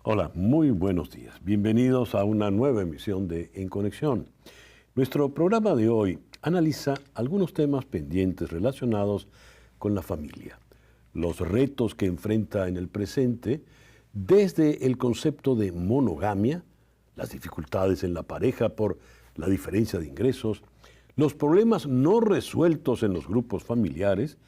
Hola, muy buenos días. Bienvenidos a una nueva emisión de En Conexión. Nuestro programa de hoy analiza algunos temas pendientes relacionados con la familia, los retos que enfrenta en el presente, desde el concepto de monogamia, las dificultades en la pareja por la diferencia de ingresos, los problemas no resueltos en los grupos familiares,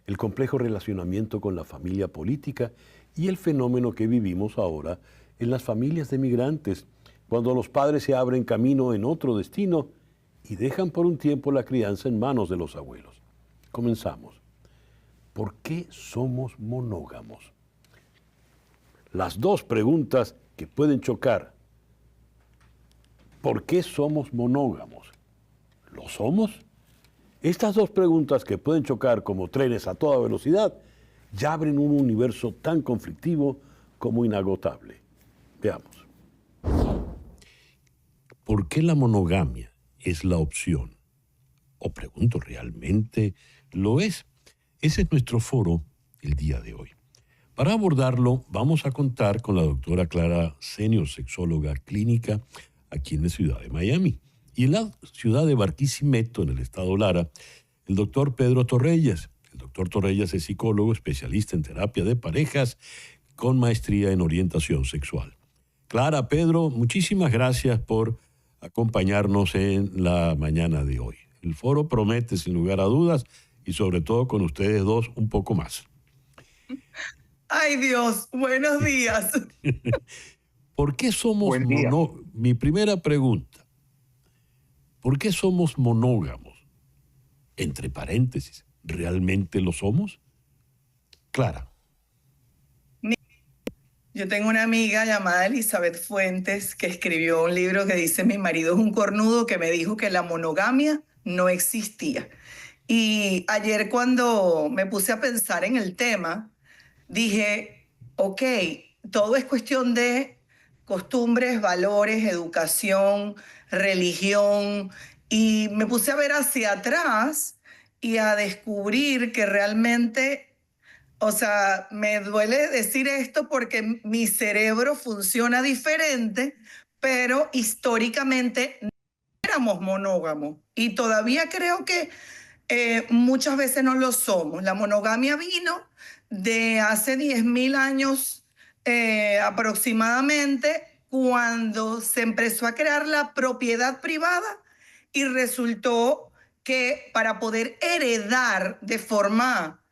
el complejo relacionamiento con la familia política y el fenómeno que vivimos ahora en las familias de migrantes, cuando los padres se abren camino en otro destino y dejan por un tiempo la crianza en manos de los abuelos. Comenzamos. ¿Por qué somos monógamos? Las dos preguntas que pueden chocar. ¿Por qué somos monógamos? ¿Lo somos? Estas dos preguntas que pueden chocar como trenes a toda velocidad ya abren un universo tan conflictivo como inagotable. Veamos. ¿Por qué la monogamia es la opción? O pregunto, ¿realmente lo es? Ese es nuestro foro el día de hoy. Para abordarlo, vamos a contar con la doctora Clara Senior, sexóloga clínica aquí en la ciudad de Miami. Y en la ciudad de Barquisimeto, en el estado Lara, el doctor Pedro Torrellas. El doctor Torrellas es psicólogo, especialista en terapia de parejas, con maestría en orientación sexual. Clara, Pedro, muchísimas gracias por acompañarnos en la mañana de hoy. El foro promete, sin lugar a dudas, y sobre todo con ustedes dos, un poco más. Ay Dios, buenos días. ¿Por qué somos Buen día. Mi primera pregunta, ¿por qué somos monógamos? Entre paréntesis, ¿realmente lo somos? Clara. Yo tengo una amiga llamada Elizabeth Fuentes que escribió un libro que dice Mi marido es un cornudo, que me dijo que la monogamia no existía. Y ayer cuando me puse a pensar en el tema, dije, ok, todo es cuestión de costumbres, valores, educación, religión, y me puse a ver hacia atrás y a descubrir que realmente, o sea, me duele decir esto porque mi cerebro funciona diferente, pero históricamente no éramos monógamos y todavía creo que muchas veces no lo somos. La monogamia vino de hace 10.000 años aproximadamente, cuando se empezó a crear la propiedad privada y resultó que para poder heredar de forma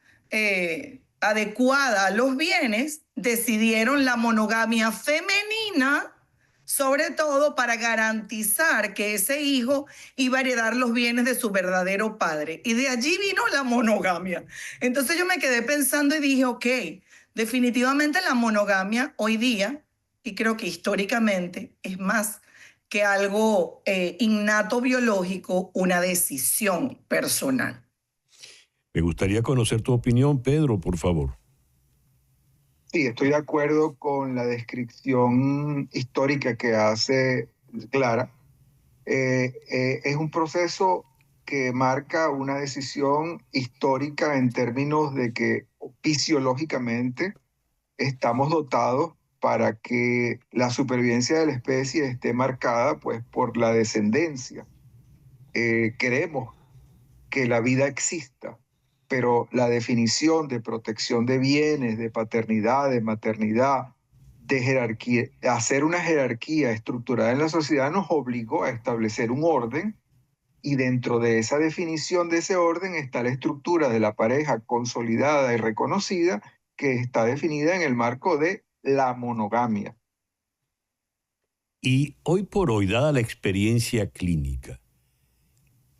adecuada los bienes, decidieron la monogamia femenina, sobre todo para garantizar que ese hijo iba a heredar los bienes de su verdadero padre. Y de allí vino la monogamia. Entonces yo me quedé pensando y dije, ok, definitivamente la monogamia hoy día, y creo que históricamente, es más que algo innato biológico, una decisión personal. Me gustaría conocer tu opinión, Pedro, por favor. Sí, estoy de acuerdo con la descripción histórica que hace Clara. Es un proceso que marca una decisión histórica en términos de que fisiológicamente estamos dotados para que la supervivencia de la especie esté marcada, pues, por la descendencia. Queremos que la vida exista, pero la definición de protección de bienes, de paternidad, de maternidad, de jerarquía, hacer una jerarquía estructurada en la sociedad nos obligó a establecer un orden, y dentro de esa definición de ese orden está la estructura de la pareja consolidada y reconocida, que está definida en el marco de la monogamia. Y hoy por hoy, dada la experiencia clínica,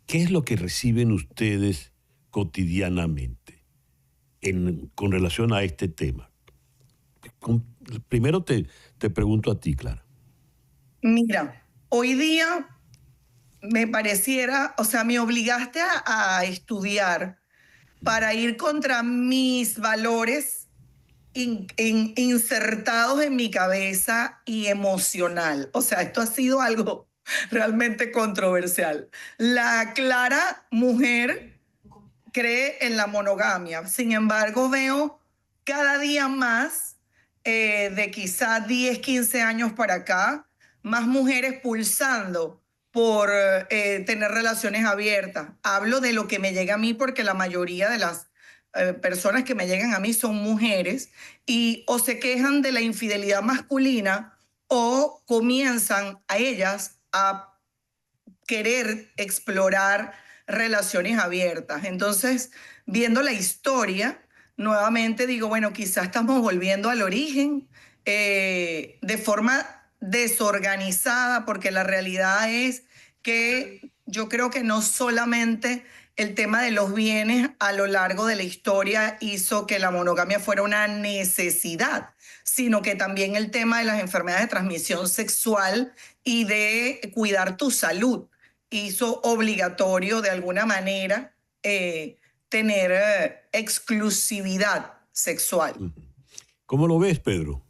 ¿qué es lo que reciben ustedes cotidianamente con relación a este tema? Primero te pregunto a ti, Clara. Mira, hoy día me pareciera, o sea, me obligaste a estudiar para ir contra mis valores insertados en mi cabeza y emocional. O sea, esto ha sido algo realmente controversial. La Clara mujer cree en la monogamia. Sin embargo, veo cada día más de quizá 10, 15 años para acá, más mujeres pulsando por tener relaciones abiertas. Hablo de lo que me llega a mí porque la mayoría de las personas que me llegan a mí son mujeres y o se quejan de la infidelidad masculina o comienzan a ellas a querer explorar relaciones abiertas. Entonces, viendo la historia, nuevamente digo, bueno, quizás estamos volviendo al origen de forma desorganizada, porque la realidad es que yo creo que no solamente el tema de los bienes a lo largo de la historia hizo que la monogamia fuera una necesidad, sino que también el tema de las enfermedades de transmisión sexual y de cuidar tu salud hizo obligatorio de alguna manera tener exclusividad sexual. ¿Cómo lo ves, Pedro?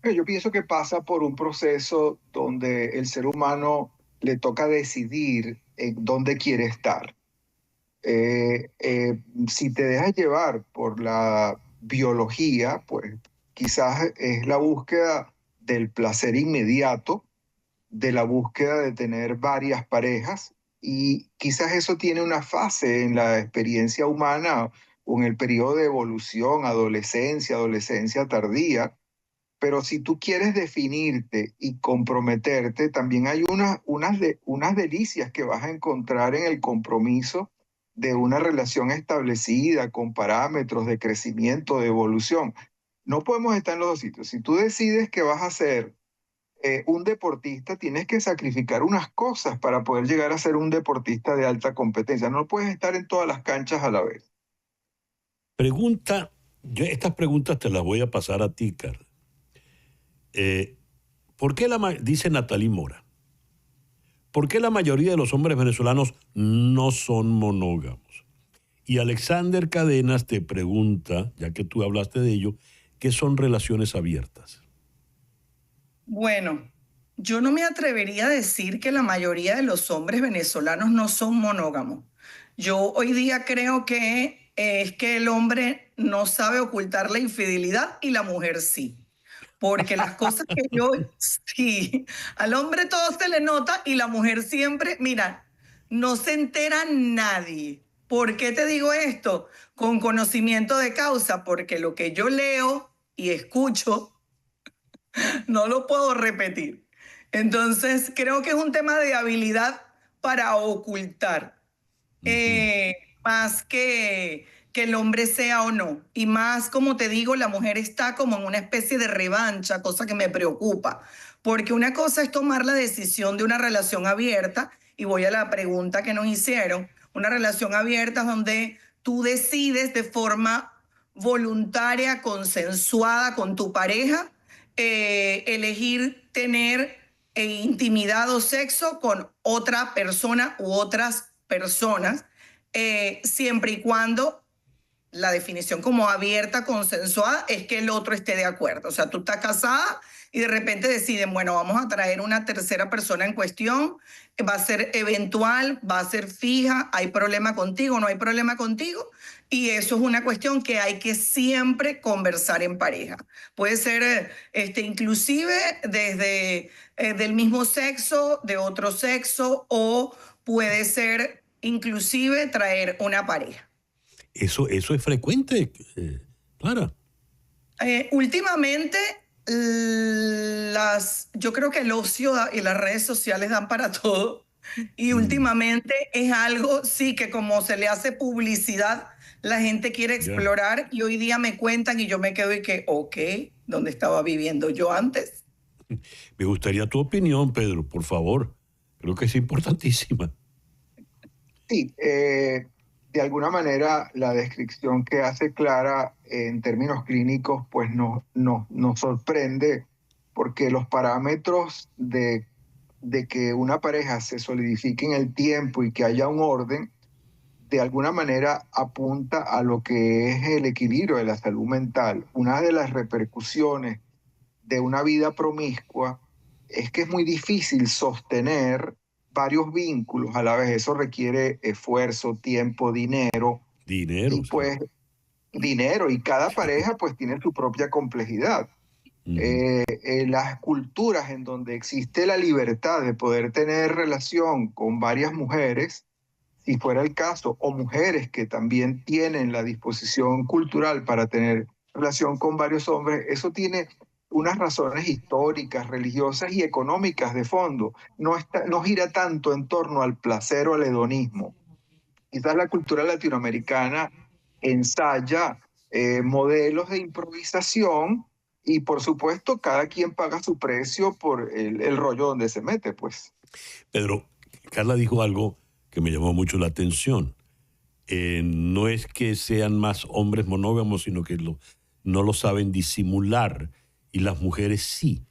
Yo pienso que pasa por un proceso donde el ser humano le toca decidir en dónde quiere estar. Si te dejas llevar por la biología, pues quizás es la búsqueda del placer inmediato, de la búsqueda de tener varias parejas, y quizás eso tiene una fase en la experiencia humana o en el periodo de evolución, adolescencia tardía. Pero si tú quieres definirte y comprometerte, también hay unas delicias que vas a encontrar en el compromiso de una relación establecida con parámetros de crecimiento, de evolución. No podemos estar en los dos sitios. Si tú decides que vas a ser un deportista, tienes que sacrificar unas cosas para poder llegar a ser un deportista de alta competencia. No puedes estar en todas las canchas a la vez. Estas preguntas te las voy a pasar a ti, Carl. ¿Por qué dice Natalí Mora, ¿por qué la mayoría de los hombres venezolanos no son monógamos? Y Alexander Cadenas te pregunta, ya que tú hablaste de ello, ¿qué son relaciones abiertas? Bueno, yo no me atrevería a decir que la mayoría de los hombres venezolanos no son monógamos. Yo hoy día creo que es que el hombre no sabe ocultar la infidelidad y la mujer sí. Porque las cosas que yo, sí, al hombre todo se le nota y la mujer siempre, mira, no se entera nadie. ¿Por qué te digo esto? Con conocimiento de causa, porque lo que yo leo y escucho no lo puedo repetir. Entonces, creo que es un tema de habilidad para ocultar, más que el hombre sea o no. Y más, como te digo, la mujer está como en una especie de revancha, cosa que me preocupa. Porque una cosa es tomar la decisión de una relación abierta, y voy a la pregunta que nos hicieron, una relación abierta donde tú decides de forma voluntaria, consensuada con tu pareja, elegir tener intimidad o sexo con otra persona u otras personas, siempre y cuando la definición como abierta, consensuada, es que el otro esté de acuerdo. O sea, tú estás casada y de repente deciden, bueno, vamos a traer una tercera persona en cuestión, va a ser eventual, va a ser fija, hay problema contigo, no hay problema contigo, y eso es una cuestión que hay que siempre conversar en pareja. Puede ser inclusive desde del mismo sexo, de otro sexo, o puede ser inclusive traer una pareja. Eso es frecuente, Clara. Últimamente, yo creo que el ocio y las redes sociales dan para todo. Y últimamente es algo, sí, que como se le hace publicidad, la gente quiere explorar. Y hoy día me cuentan y yo me quedo y que, ok, ¿dónde estaba viviendo yo antes? Me gustaría tu opinión, Pedro, por favor. Creo que es importantísima. Sí, de alguna manera la descripción que hace Clara en términos clínicos pues nos sorprende, porque los parámetros de que una pareja se solidifique en el tiempo y que haya un orden, de alguna manera apunta a lo que es el equilibrio de la salud mental. Una de las repercusiones de una vida promiscua es que es muy difícil sostener varios vínculos a la vez. Eso requiere esfuerzo, tiempo, dinero. Y pues dinero, y cada pareja pues tiene su propia complejidad. Las culturas en donde existe la libertad de poder tener relación con varias mujeres, si fuera el caso, o mujeres que también tienen la disposición cultural para tener relación con varios hombres, eso tiene unas razones históricas, religiosas y económicas de fondo. No gira tanto en torno al placer o al hedonismo. Quizás la cultura latinoamericana ensaya modelos de improvisación, y por supuesto cada quien paga su precio por el rollo donde se mete, pues. Pedro, Carla dijo algo que me llamó mucho la atención. No es que sean más hombres monógamos, sino que no lo saben disimular, y las mujeres sí.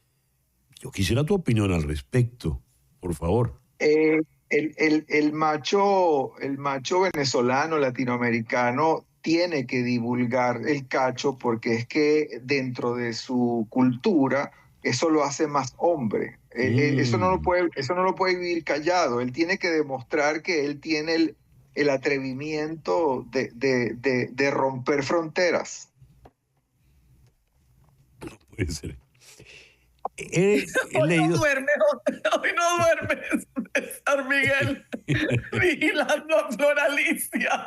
Yo quisiera tu opinión al respecto, por favor. El macho venezolano, latinoamericano, tiene que divulgar el cacho, porque es que dentro de su cultura eso lo hace más hombre. Eso no lo puede vivir callado. Él tiene que demostrar que él tiene el atrevimiento de romper fronteras. No puede ser. Hoy no duermes, César Miguel, vigilando a Flor Alicia.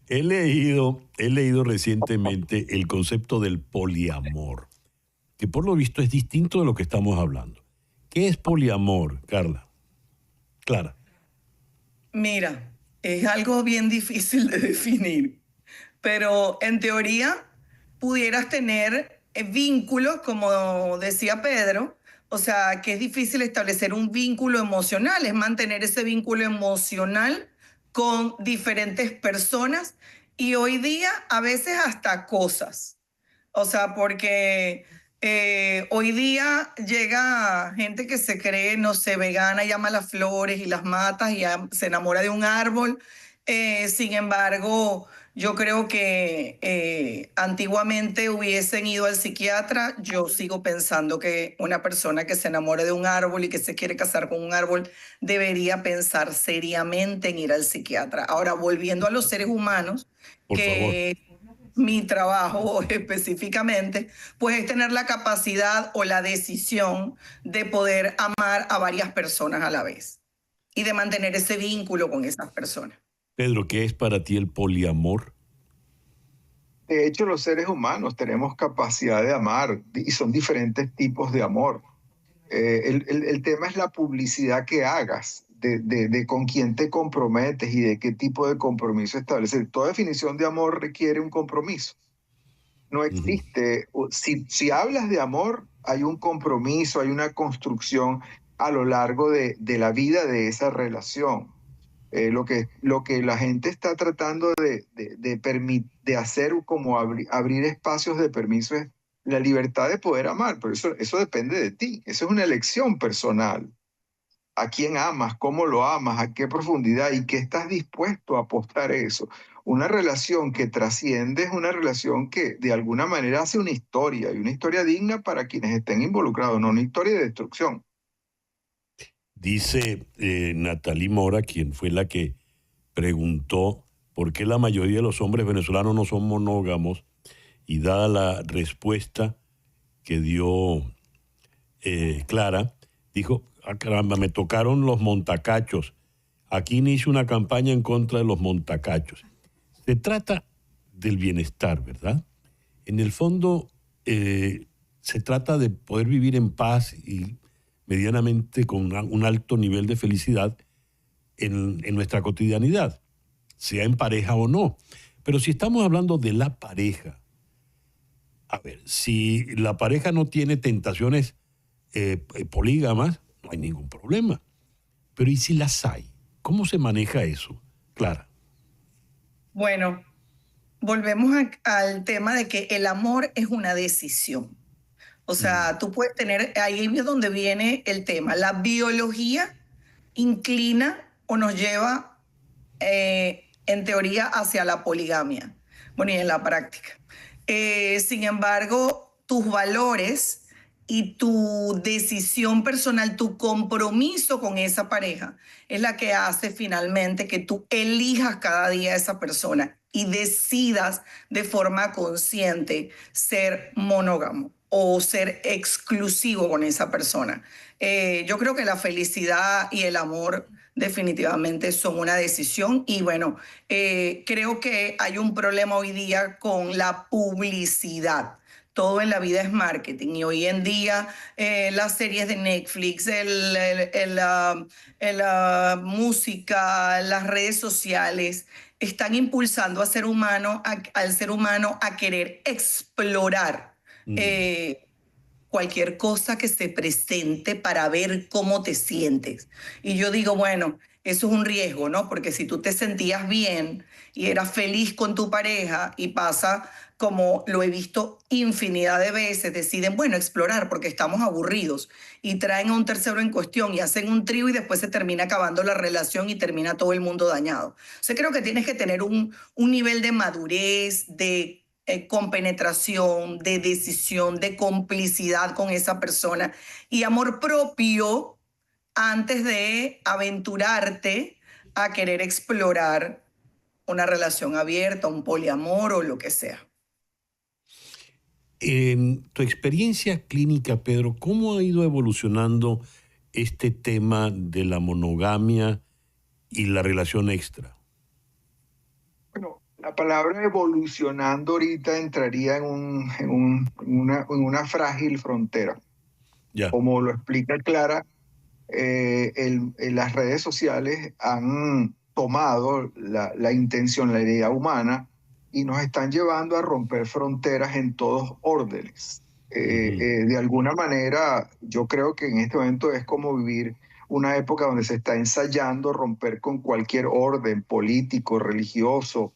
He leído recientemente el concepto del poliamor, que por lo visto es distinto de lo que estamos hablando. ¿Qué es poliamor, Carla? Clara. Mira, es algo bien difícil de definir, pero en teoría pudieras tener vínculos, como decía Pedro, o sea, que es difícil establecer un vínculo emocional, es mantener ese vínculo emocional con diferentes personas, y hoy día a veces hasta cosas. O sea, porque hoy día llega gente que se cree, no sé, vegana, y ama las flores y las matas y se enamora de un árbol. Sin embargo, yo creo que antiguamente hubiesen ido al psiquiatra. Yo sigo pensando que una persona que se enamora de un árbol y que se quiere casar con un árbol debería pensar seriamente en ir al psiquiatra. Ahora, volviendo a los seres humanos, Por favor. mi trabajo específicamente, pues es tener la capacidad o la decisión de poder amar a varias personas a la vez y de mantener ese vínculo con esas personas. Pedro, ¿qué es para ti el poliamor? De hecho, los seres humanos tenemos capacidad de amar, y son diferentes tipos de amor. El tema es la publicidad que hagas de con quién te comprometes y de qué tipo de compromiso establecer. Toda definición de amor requiere un compromiso. No existe, si hablas de amor, hay un compromiso, hay una construcción a lo largo de la vida de esa relación. Lo que la gente está tratando de hacer, como abrir espacios de permiso, es la libertad de poder amar, pero eso depende de ti. Eso es una elección personal. ¿A quién amas? ¿Cómo lo amas? ¿A qué profundidad? ¿Y qué estás dispuesto a apostar eso? Una relación que trasciende es una relación que de alguna manera hace una historia, y una historia digna para quienes estén involucrados, no una historia de destrucción. Dice Natalie Mora, quien fue la que preguntó por qué la mayoría de los hombres venezolanos no son monógamos, y dada la respuesta que dio Clara, dijo: ah, caramba, me tocaron los montacachos. Aquí inicio una campaña en contra de los montacachos. Se trata del bienestar, ¿verdad? En el fondo, se trata de poder vivir en paz y medianamente con un alto nivel de felicidad en nuestra cotidianidad, sea en pareja o no. Pero si estamos hablando de la pareja, a ver, si la pareja no tiene tentaciones polígamas, no hay ningún problema. Pero ¿y si las hay? ¿Cómo se maneja eso, Clara? Bueno, volvemos al tema de que el amor es una decisión. O sea, tú puedes tener, ahí es donde viene el tema. La biología inclina o nos lleva, en teoría, hacia la poligamia. Bueno, y en la práctica. Sin embargo, tus valores y tu decisión personal, tu compromiso con esa pareja es la que hace finalmente que tú elijas cada día a esa persona y decidas de forma consciente ser monógamo o ser exclusivo con esa persona. Yo creo que la felicidad y el amor definitivamente son una decisión y bueno, creo que hay un problema hoy día con la publicidad. Todo en la vida es marketing y hoy en día las series de Netflix, la música, las redes sociales están impulsando al ser humano a querer explorar cualquier cosa que se presente para ver cómo te sientes. Y yo digo, bueno, eso es un riesgo, ¿no? Porque si tú te sentías bien y eras feliz con tu pareja y pasa como lo he visto infinidad de veces, deciden, bueno, explorar porque estamos aburridos y traen a un tercero en cuestión y hacen un trío y después se termina acabando la relación y termina todo el mundo dañado. O sea, creo que tienes que tener un nivel de madurez, de compenetración, de decisión, de complicidad con esa persona y amor propio antes de aventurarte a querer explorar una relación abierta, un poliamor o lo que sea. En tu experiencia clínica, Pedro, ¿cómo ha ido evolucionando este tema de la monogamia y la relación extra? Bueno, la palabra evolucionando ahorita entraría en una frágil frontera. Ya. Como lo explica Clara, las redes sociales han tomado la intencionalidad humana y nos están llevando a romper fronteras en todos órdenes. De alguna manera, yo creo que en este momento es como vivir una época donde se está ensayando romper con cualquier orden político, religioso.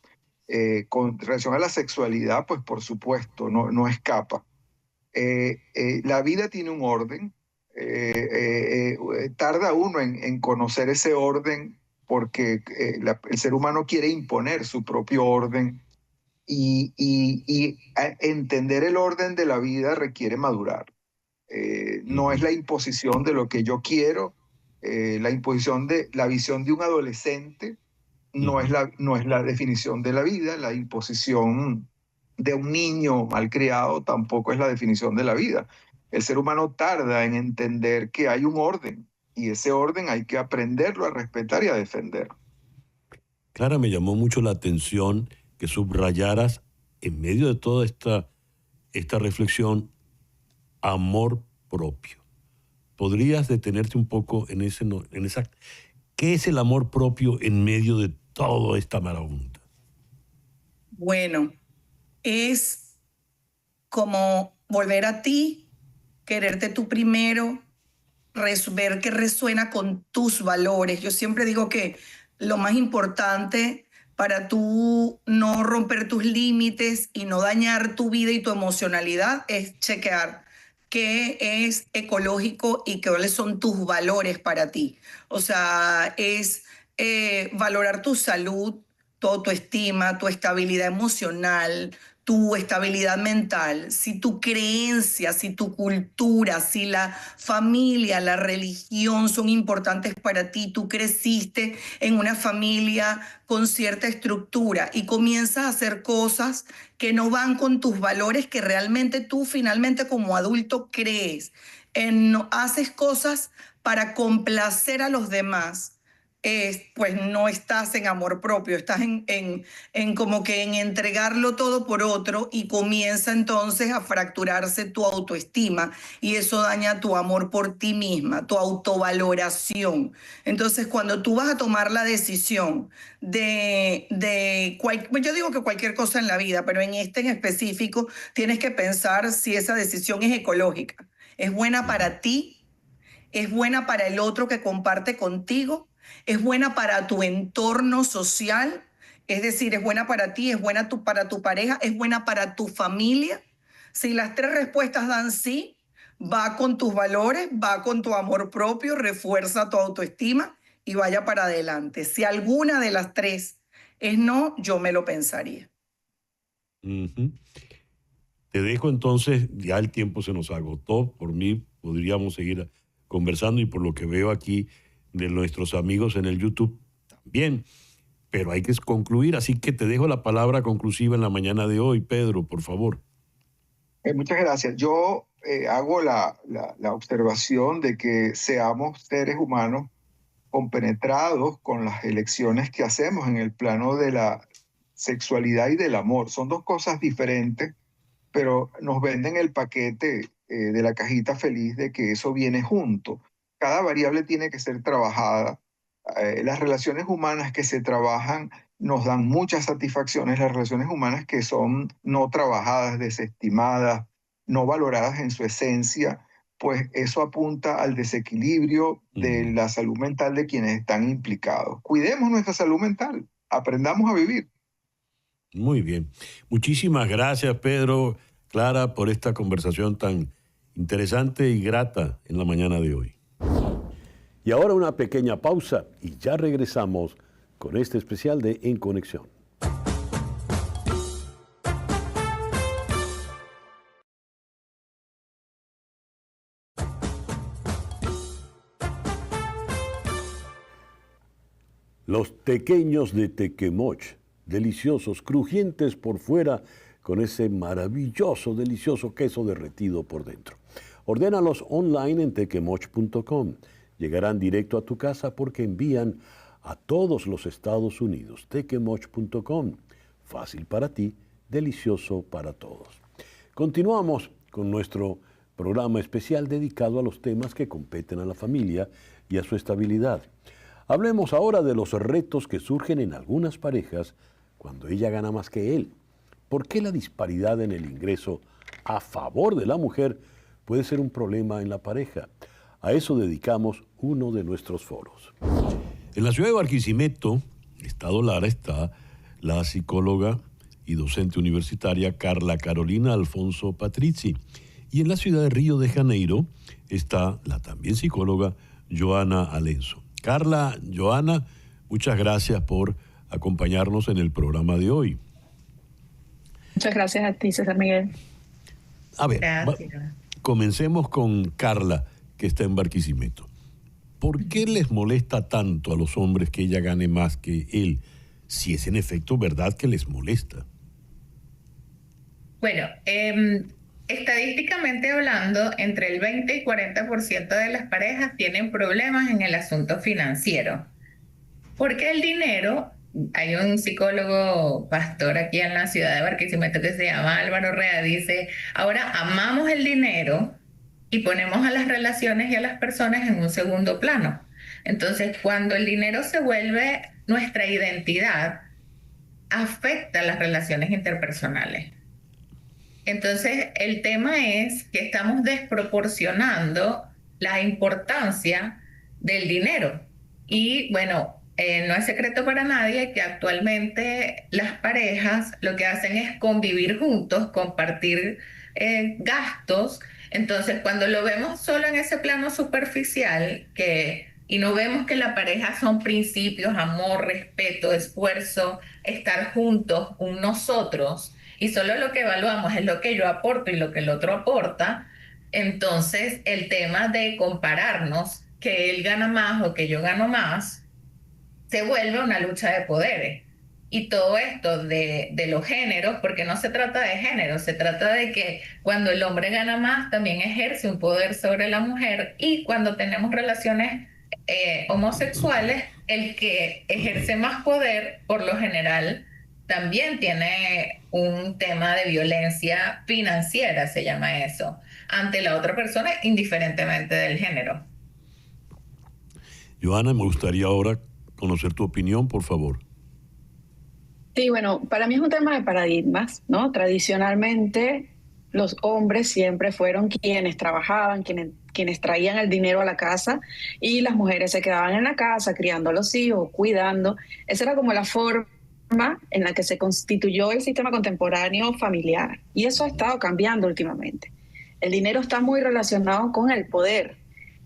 Con relación a la sexualidad, pues por supuesto, no escapa. La vida tiene un orden. Tarda uno en conocer ese orden porque el ser humano quiere imponer su propio orden y entender el orden de la vida requiere madurar. No es la imposición de lo que yo quiero, la imposición de la visión de un adolescente no es la definición de la vida, la imposición de un niño malcriado tampoco es la definición de la vida. El ser humano tarda en entender que hay un orden y ese orden hay que aprenderlo a respetar y a defender. Clara, me llamó mucho la atención que subrayaras en medio de toda esta reflexión amor propio. ¿Podrías detenerte un poco en esa? ¿Qué es el amor propio en medio de toda esta marabunta? Bueno, es como volver a ti, quererte tú primero, ver qué resuena con tus valores. Yo siempre digo que lo más importante para tú no romper tus límites y no dañar tu vida y tu emocionalidad es chequear qué es ecológico y cuáles son tus valores para ti. O sea, es valorar tu salud, tu autoestima, tu estabilidad emocional, tu estabilidad mental, si tu creencia, si tu cultura, si la familia, la religión son importantes para ti, tú creciste en una familia con cierta estructura y comienzas a hacer cosas que no van con tus valores que realmente tú finalmente como adulto crees. Haces cosas para complacer a los demás, pues no estás en amor propio, estás en como que en entregarlo todo por otro y comienza entonces a fracturarse tu autoestima y eso daña tu amor por ti misma, tu autovaloración. Entonces cuando tú vas a tomar la decisión yo digo que cualquier cosa en la vida, pero en este en específico tienes que pensar si esa decisión es ecológica, es buena para ti, es buena para el otro que comparte contigo, es buena para tu entorno social, es decir, es buena para ti, es buena para tu pareja, es buena para tu familia. Si las tres respuestas dan sí, va con tus valores, va con tu amor propio, refuerza tu autoestima y vaya para adelante. Si alguna de las tres es no, yo me lo pensaría. Te dejo entonces, ya el tiempo se nos agotó, por mí podríamos seguir conversando y por lo que veo aquí de nuestros amigos en el YouTube también, pero hay que concluir, así que te dejo la palabra conclusiva en la mañana de hoy, Pedro, por favor. Muchas gracias. Yo hago la observación de que seamos seres humanos compenetrados con las elecciones que hacemos en el plano de la sexualidad y del amor. Son dos cosas diferentes, pero nos venden el paquete de la cajita feliz de que eso viene junto. Cada variable tiene que ser trabajada. Las relaciones humanas que se trabajan nos dan muchas satisfacciones. Las relaciones humanas que son no trabajadas, desestimadas, no valoradas en su esencia, pues eso apunta al desequilibrio de la salud mental de quienes están implicados. Cuidemos nuestra salud mental, aprendamos a vivir. Muy bien. Muchísimas gracias, Pedro, Clara, por esta conversación tan interesante y grata en la mañana de hoy. Y ahora una pequeña pausa y ya regresamos con este especial de En Conexión. Los tequeños de Tequemoch, deliciosos, crujientes por fuera, con ese maravilloso, delicioso queso derretido por dentro. Ordénalos online en tequemoch.com. Llegarán directo a tu casa porque envían a todos los Estados Unidos. Tequemoch.com. Fácil para ti, delicioso para todos. Continuamos con nuestro programa especial dedicado a los temas que competen a la familia y a su estabilidad. Hablemos ahora de los retos que surgen en algunas parejas cuando ella gana más que él. ¿Por qué la disparidad en el ingreso a favor de la mujer puede ser un problema en la pareja? A eso dedicamos uno de nuestros foros. En la ciudad de Barquisimeto, Estado Lara, está la psicóloga y docente universitaria Carla Carolina Alfonso Patrizzi. Y en la ciudad de Río de Janeiro está la también psicóloga Joana Alenzo. Carla, Joana, muchas gracias por acompañarnos en el programa de hoy. Muchas gracias a ti, César Miguel. A ver, comencemos con Carla, que está en Barquisimeto. ¿Por qué les molesta tanto a los hombres que ella gane más que él? Si es en efecto verdad que les molesta. Bueno, estadísticamente hablando, entre el 20 y 40% de las parejas tienen problemas en el asunto financiero. Porque el dinero, hay un psicólogo pastor aquí en la ciudad de Barquisimeto que se llama Álvaro Rea, dice, ahora amamos el dinero y ponemos a las relaciones y a las personas en un segundo plano. Entonces, cuando el dinero se vuelve nuestra identidad, afecta las relaciones interpersonales. Entonces, el tema es que estamos desproporcionando la importancia del dinero. Y bueno, no es secreto para nadie que actualmente las parejas lo que hacen es convivir juntos, compartir gastos. Entonces, cuando lo vemos solo en ese plano superficial, y no vemos que la pareja son principios, amor, respeto, esfuerzo, estar juntos, un nosotros, y solo lo que evaluamos es lo que yo aporto y lo que el otro aporta, entonces el tema de compararnos, que él gana más o que yo gano más, se vuelve una lucha de poderes. Y todo esto de los géneros, porque no se trata de género, se trata de que cuando el hombre gana más, también ejerce un poder sobre la mujer, y cuando tenemos relaciones homosexuales, el que ejerce más poder, por lo general, también tiene un tema de violencia financiera, se llama eso, ante la otra persona, indiferentemente del género. Joana, me gustaría ahora conocer tu opinión, por favor. Sí, bueno, para mí es un tema de paradigmas, ¿no? Tradicionalmente, los hombres siempre fueron quienes trabajaban, quienes traían el dinero a la casa, y las mujeres se quedaban en la casa criando a los hijos, cuidando. Esa era como la forma en la que se constituyó el sistema contemporáneo familiar. Y eso ha estado cambiando últimamente. El dinero está muy relacionado con el poder.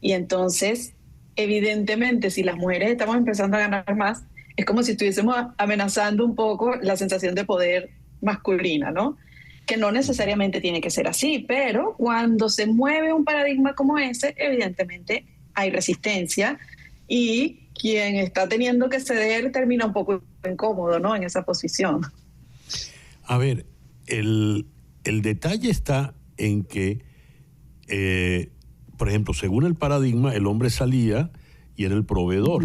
Y entonces, evidentemente, si las mujeres estamos empezando a ganar más, es como si estuviésemos amenazando un poco la sensación de poder masculina, ¿no? que no necesariamente tiene que ser así, pero cuando se mueve un paradigma como ese, evidentemente hay resistencia y quien está teniendo que ceder termina un poco incómodo, ¿no?, en esa posición. A ver, el detalle está en que, por ejemplo, según el paradigma, el hombre salía y era el proveedor,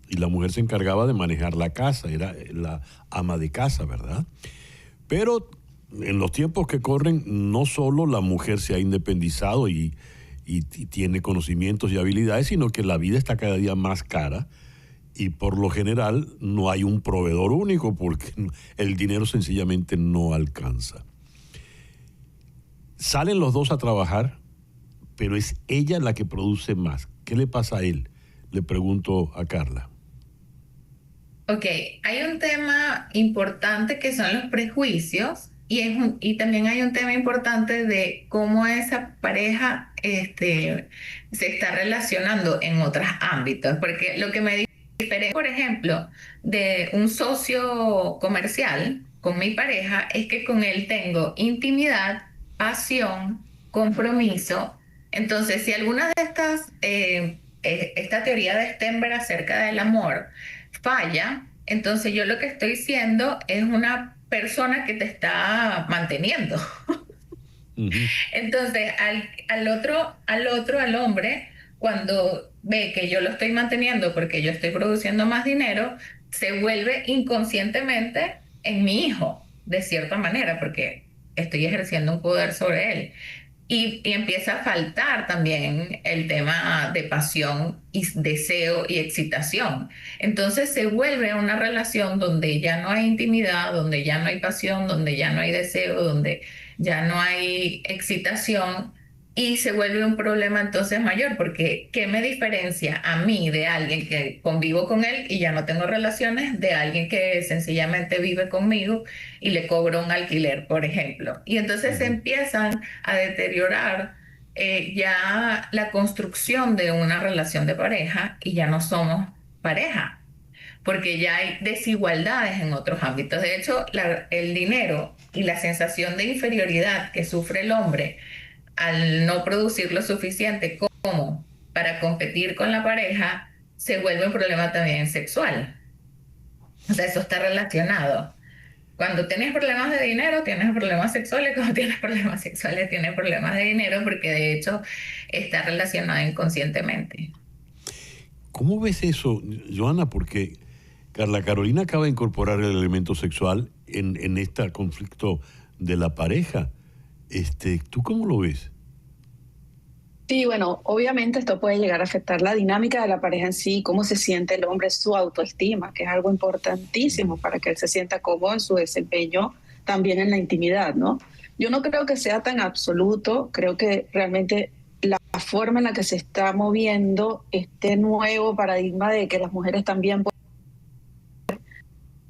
y la mujer se encargaba de manejar la casa, era la ama de casa, ¿verdad? Pero en los tiempos que corren, no solo la mujer se ha independizado y tiene conocimientos y habilidades, sino que la vida está cada día más cara y por lo general no hay un proveedor único porque el dinero sencillamente no alcanza. Salen los dos a trabajar, pero es ella la que produce más. ¿Qué le pasa a él? Le pregunto a Carla. Ok, hay un tema importante que son los prejuicios y también hay un tema importante de cómo esa pareja se está relacionando en otros ámbitos, porque lo que me diferencia, por ejemplo, de un socio comercial con mi pareja es que con él tengo intimidad, pasión, compromiso. Entonces, si alguna de estas, esta teoría de Stenberg acerca del amor falla, entonces yo lo que estoy siendo es una persona que te está manteniendo. Entonces, al hombre, cuando ve que yo lo estoy manteniendo porque yo estoy produciendo más dinero, se vuelve inconscientemente en mi hijo, de cierta manera, porque estoy ejerciendo un poder sobre él. Y empieza a faltar también el tema de pasión y deseo y excitación. Entonces se vuelve una relación donde ya no hay intimidad, donde ya no hay pasión, donde ya no hay deseo, donde ya no hay excitación y se vuelve un problema entonces mayor, porque ¿qué me diferencia a mí de alguien que convivo con él y ya no tengo relaciones, de alguien que sencillamente vive conmigo y le cobro un alquiler, por ejemplo? Y entonces se empiezan a deteriorar ya la construcción de una relación de pareja y ya no somos pareja, porque ya hay desigualdades en otros ámbitos. De hecho, el dinero y la sensación de inferioridad que sufre el hombre al no producir lo suficiente como para competir con la pareja, se vuelve un problema también sexual. O sea, eso está relacionado. Cuando tienes problemas de dinero, tienes problemas sexuales. Cuando tienes problemas sexuales, tienes problemas de dinero, porque de hecho está relacionado inconscientemente. ¿Cómo ves eso, Joana? Porque Carla Carolina acaba de incorporar el elemento sexual en este conflicto de la pareja. ¿Tú cómo lo ves? Sí, bueno, obviamente esto puede llegar a afectar la dinámica de la pareja en sí, cómo se siente el hombre, su autoestima, que es algo importantísimo para que él se sienta cómodo en su desempeño, también en la intimidad, ¿no? Yo no creo que sea tan absoluto, creo que realmente la forma en la que se está moviendo este nuevo paradigma de que las mujeres también pueden ser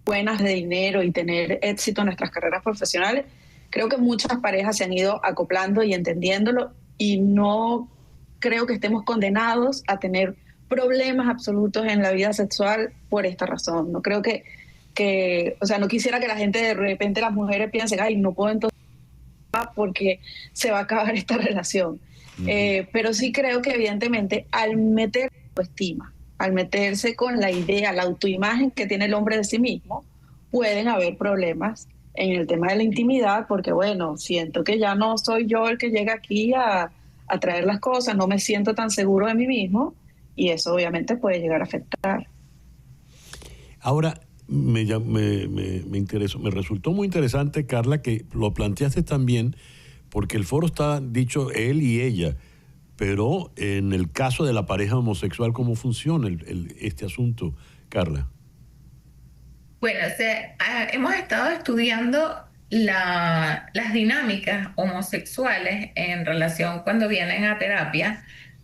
buenas de dinero y tener éxito en nuestras carreras profesionales, creo que muchas parejas se han ido acoplando y entendiéndolo, y no creo que estemos condenados a tener problemas absolutos en la vida sexual por esta razón. No creo o sea, no quisiera que la gente de repente, las mujeres piensen, ay, no puedo entonces porque se va a acabar esta relación. Pero sí creo que evidentemente al meter autoestima, al meterse con la idea, la autoimagen que tiene el hombre de sí mismo, pueden haber problemas en el tema de la intimidad, porque bueno, siento que ya no soy yo el que llega aquí a traer las cosas, no me siento tan seguro de mí mismo, y eso obviamente puede llegar a afectar. Ahora, me interesó, me resultó muy interesante, Carla, que lo planteaste también, porque el foro está dicho él y ella, pero en el caso de la pareja homosexual, ¿cómo funciona este asunto, Carla? Bueno, hemos estado estudiando las dinámicas homosexuales en relación cuando vienen a terapia,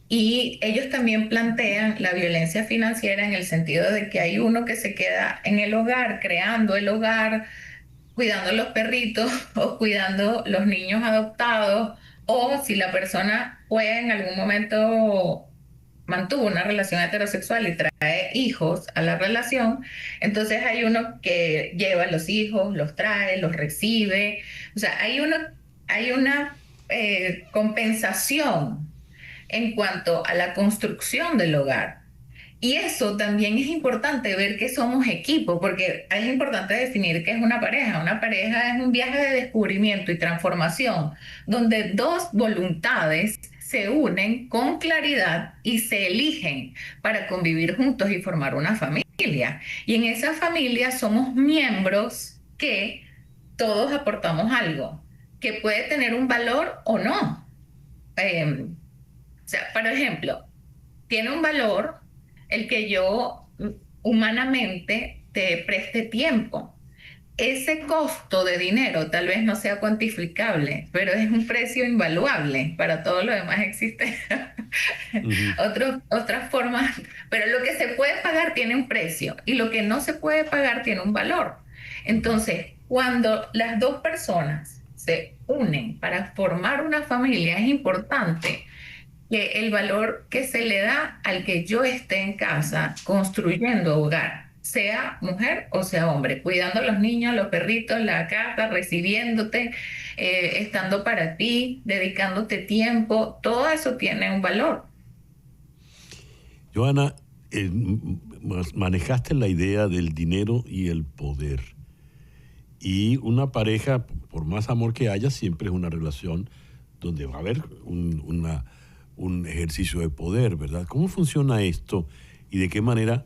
y ellos también plantean la violencia financiera en el sentido de que hay uno que se queda en el hogar, creando el hogar, cuidando los perritos o cuidando los niños adoptados, o si la persona puede en algún momento mantuvo una relación heterosexual y trae hijos a la relación, entonces hay uno que lleva a los hijos, los trae, los recibe, o sea, hay una compensación en cuanto a la construcción del hogar. Y eso también es importante, ver que somos equipo, porque es importante definir qué es una pareja. Una pareja es un viaje de descubrimiento y transformación, donde dos voluntades se unen con claridad y se eligen para convivir juntos y formar una familia. Y en esa familia somos miembros que todos aportamos algo, que puede tener un valor o no. O sea, por ejemplo, tiene un valor el que yo humanamente te preste tiempo. Ese costo de dinero tal vez no sea cuantificable, pero es un precio invaluable. Para todo lo demás existen otras formas, pero lo que se puede pagar tiene un precio y lo que no se puede pagar tiene un valor. Entonces, cuando las dos personas se unen para formar una familia, es importante que el valor que se le da al que yo esté en casa construyendo hogar, sea mujer o sea hombre, cuidando a los niños, los perritos, la casa, recibiéndote, estando para ti, dedicándote tiempo, todo eso tiene un valor. Johanna, manejaste la idea del dinero y el poder. Y una pareja, por más amor que haya, siempre es una relación donde va a haber un ejercicio de poder, ¿verdad? ¿Cómo funciona esto y de qué manera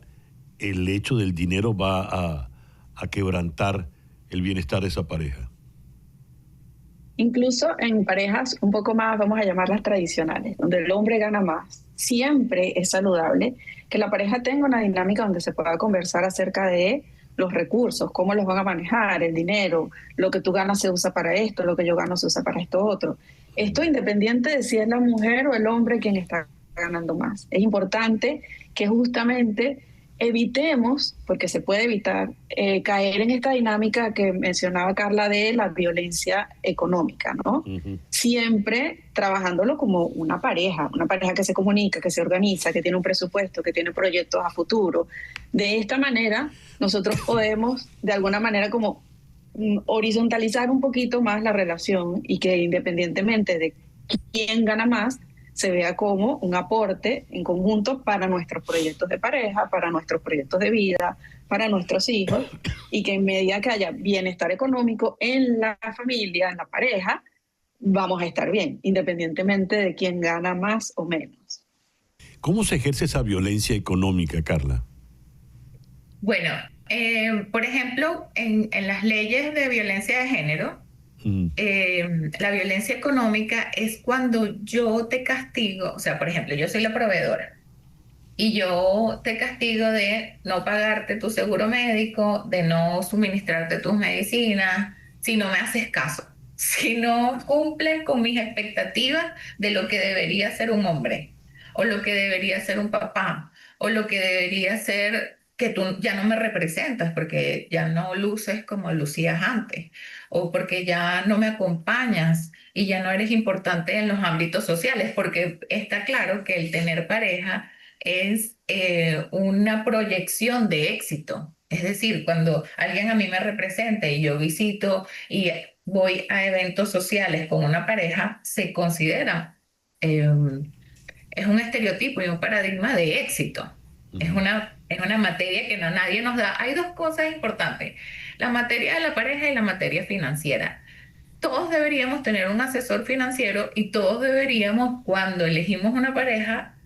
el hecho del dinero va a quebrantar el bienestar de esa pareja? Incluso en parejas un poco más, vamos a llamarlas tradicionales, donde el hombre gana más, siempre es saludable que la pareja tenga una dinámica donde se pueda conversar acerca de los recursos, cómo los van a manejar, el dinero, lo que tú ganas se usa para esto, lo que yo gano se usa para esto otro. Esto independiente de si es la mujer o el hombre quien está ganando más. Es importante que justamente evitemos, porque se puede evitar, caer en esta dinámica que mencionaba Carla de la violencia económica, ¿no? Uh-huh. Siempre trabajándolo como una pareja que se comunica, que se organiza, que tiene un presupuesto, que tiene proyectos a futuro. De esta manera, nosotros podemos, de alguna manera, como horizontalizar un poquito más la relación y que independientemente de quién gana más, se vea como un aporte en conjunto para nuestros proyectos de pareja, para nuestros proyectos de vida, para nuestros hijos, y que en medida que haya bienestar económico en la familia, en la pareja, vamos a estar bien, independientemente de quién gana más o menos. ¿Cómo se ejerce esa violencia económica, Carla? Bueno, por ejemplo, en las leyes de violencia de género, la violencia económica es cuando yo te castigo, o sea, por ejemplo, yo soy la proveedora y yo te castigo de no pagarte tu seguro médico, de no suministrarte tus medicinas, si no me haces caso, si no cumples con mis expectativas de lo que debería ser un hombre, o lo que debería ser un papá, o lo que debería ser que tú ya no me representas porque ya no luces como lucías antes, o porque ya no me acompañas y ya no eres importante en los ámbitos sociales, porque está claro que el tener pareja es una proyección de éxito. Es decir, cuando alguien a mí me representa y yo visito y voy a eventos sociales con una pareja, se considera, es un estereotipo y un paradigma de éxito. Es una materia que nadie nos da. Hay dos cosas importantes: la materia de la pareja y la materia financiera. Todos deberíamos tener un asesor financiero y todos deberíamos, cuando elegimos una pareja,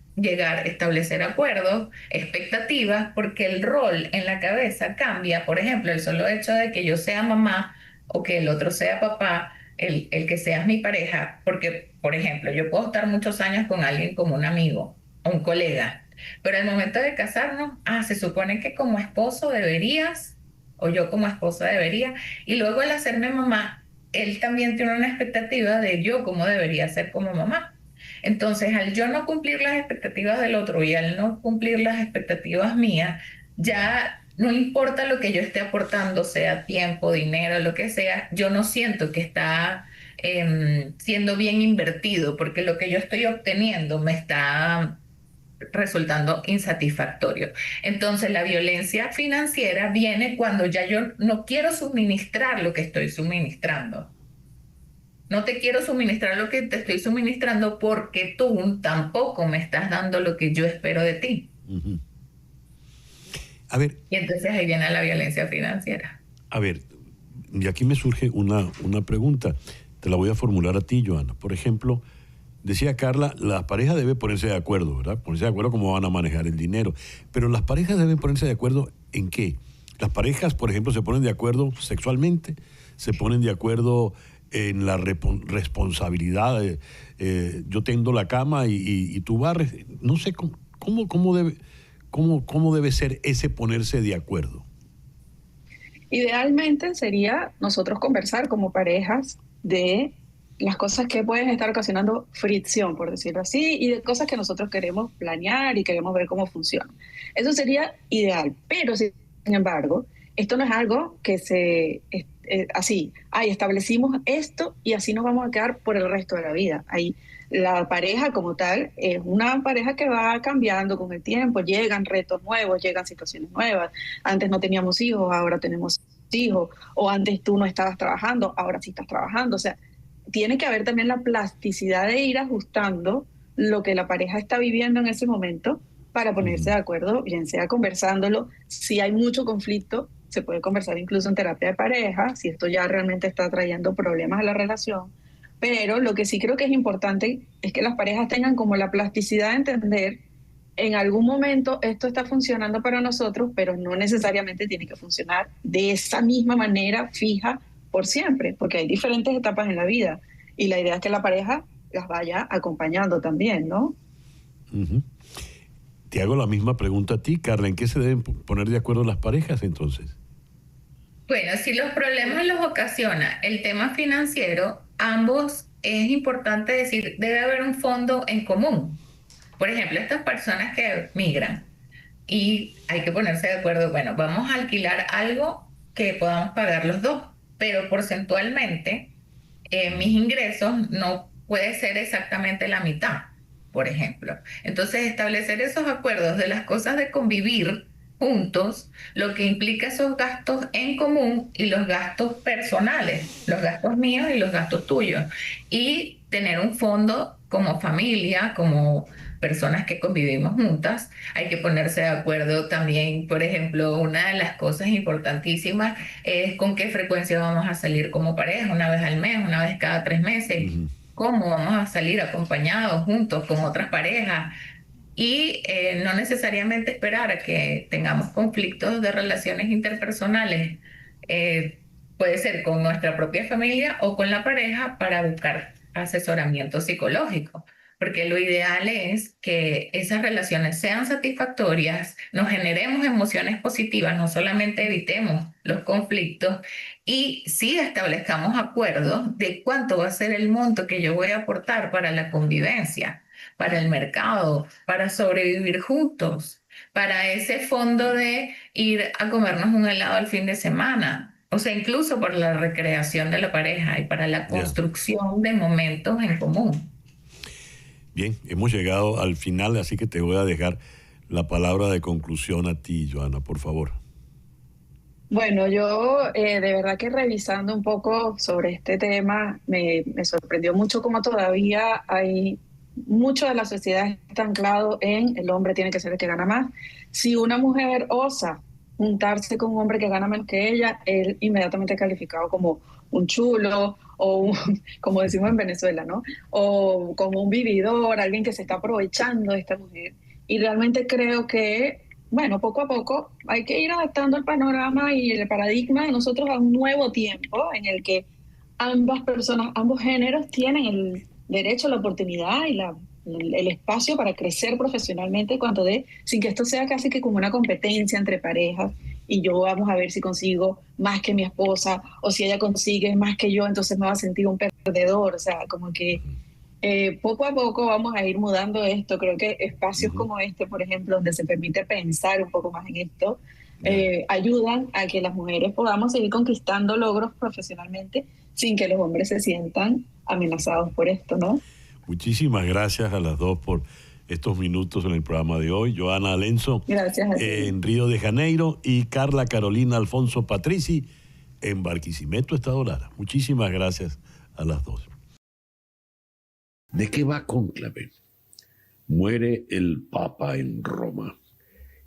establecer acuerdos, expectativas, porque el rol en la cabeza cambia. Por ejemplo, el solo hecho de que yo sea mamá o que el otro sea papá, el que seas mi pareja, porque, por ejemplo, yo puedo estar muchos años con alguien como un amigo o un colega, pero al momento de casarnos, se supone que como esposo deberías, o yo como esposa debería, y luego al hacerme mamá, él también tiene una expectativa de yo cómo debería ser como mamá. Entonces, al yo no cumplir las expectativas del otro y al no cumplir las expectativas mías, ya no importa lo que yo esté aportando, sea tiempo, dinero, lo que sea, yo no siento que está siendo bien invertido, porque lo que yo estoy obteniendo me está resultando insatisfactorio. Entonces, la violencia financiera viene cuando ya yo no quiero suministrar lo que estoy suministrando. No te quiero suministrar lo que te estoy suministrando porque tú tampoco me estás dando lo que yo espero de ti. Uh-huh. A ver. Y entonces ahí viene la violencia financiera. A ver, y aquí me surge una pregunta. Te la voy a formular a ti, Joana. Por ejemplo, decía Carla, la pareja debe ponerse de acuerdo, ¿verdad? Ponerse de acuerdo cómo van a manejar el dinero. Pero las parejas deben ponerse de acuerdo ¿en qué? Las parejas, por ejemplo, se ponen de acuerdo sexualmente, se ponen de acuerdo en la responsabilidad. Yo tendo la cama y tú barres. No sé cómo debe ser ese ponerse de acuerdo. Idealmente sería nosotros conversar como parejas de las cosas que pueden estar ocasionando fricción, por decirlo así, y de cosas que nosotros queremos planear y queremos ver cómo funciona. Eso sería ideal, pero sin embargo, esto no es algo que establecimos esto y así nos vamos a quedar por el resto de la vida. Ahí la pareja como tal es una pareja que va cambiando con el tiempo, llegan retos nuevos, llegan situaciones nuevas. Antes no teníamos hijos, ahora tenemos hijos, o antes tú no estabas trabajando, ahora sí estás trabajando. O sea, tiene que haber también la plasticidad de ir ajustando lo que la pareja está viviendo en ese momento para ponerse de acuerdo, bien sea conversándolo. Si hay mucho conflicto, se puede conversar incluso en terapia de pareja, si esto ya realmente está trayendo problemas a la relación. Pero lo que sí creo que es importante es que las parejas tengan como la plasticidad de entender en algún momento esto está funcionando para nosotros, pero no necesariamente tiene que funcionar de esa misma manera fija por siempre, porque hay diferentes etapas en la vida y la idea es que la pareja las vaya acompañando también, ¿no? Uh-huh. Te hago la misma pregunta a ti, Carla. ¿En qué se deben poner de acuerdo las parejas entonces? Bueno, si los problemas los ocasiona el tema financiero, ambos es importante decir, debe haber un fondo en común. Por ejemplo, estas personas que migran y hay que ponerse de acuerdo, bueno, vamos a alquilar algo que podamos pagar los dos, pero porcentualmente mis ingresos no puede ser exactamente la mitad, por ejemplo. Entonces, establecer esos acuerdos de las cosas de convivir juntos, lo que implica esos gastos en común y los gastos personales, los gastos míos y los gastos tuyos. Y tener un fondo como familia, como personas que convivimos juntas. Hay que ponerse de acuerdo también, por ejemplo, una de las cosas importantísimas es con qué frecuencia vamos a salir como pareja, una vez al mes, una vez cada 3 meses. Uh-huh. Cómo vamos a salir acompañados, juntos, con otras parejas. Y no necesariamente esperar a que tengamos conflictos de relaciones interpersonales. Puede ser con nuestra propia familia o con la pareja para buscar asesoramiento psicológico. Porque lo ideal es que esas relaciones sean satisfactorias, nos generemos emociones positivas, no solamente evitemos los conflictos y sí establezcamos acuerdos de cuánto va a ser el monto que yo voy a aportar para la convivencia, para el mercado, para sobrevivir juntos, para ese fondo de ir a comernos un helado al fin de semana. O sea, incluso por la recreación de la pareja y para la construcción de momentos en común. Bien, hemos llegado al final, así que te voy a dejar la palabra de conclusión a ti, Joana, por favor. Bueno, yo de verdad que revisando un poco sobre este tema, me sorprendió mucho cómo todavía hay mucho de la sociedad está anclado en el hombre tiene que ser el que gana más. Si una mujer osa juntarse con un hombre que gana menos que ella, él inmediatamente es calificado como un chulo o como decimos en Venezuela, ¿no? O como un vividor, alguien que se está aprovechando de esta mujer. Y realmente creo que, bueno, poco a poco hay que ir adaptando el panorama y el paradigma de nosotros a un nuevo tiempo en el que ambas personas, ambos géneros tienen el derecho, la oportunidad y el espacio para crecer profesionalmente cuanto de, sin que esto sea casi que como una competencia entre parejas y yo vamos a ver si consigo más que mi esposa o si ella consigue más que yo, entonces me va a sentir un perdedor. O sea, como que poco a poco vamos a ir mudando esto. Creo que espacios como este, por ejemplo, donde se permite pensar un poco más en esto, ayudan a que las mujeres podamos seguir conquistando logros profesionalmente sin que los hombres se sientan amenazados por esto, ¿no? Muchísimas gracias a las dos por estos minutos en el programa de hoy. Joana Alenzo, Gracias a ti. En Río de Janeiro, y Carla Carolina Alfonso Patrici en Barquisimeto, Estado Lara. Muchísimas gracias a las dos. ¿De qué va Cónclave? Muere el Papa en Roma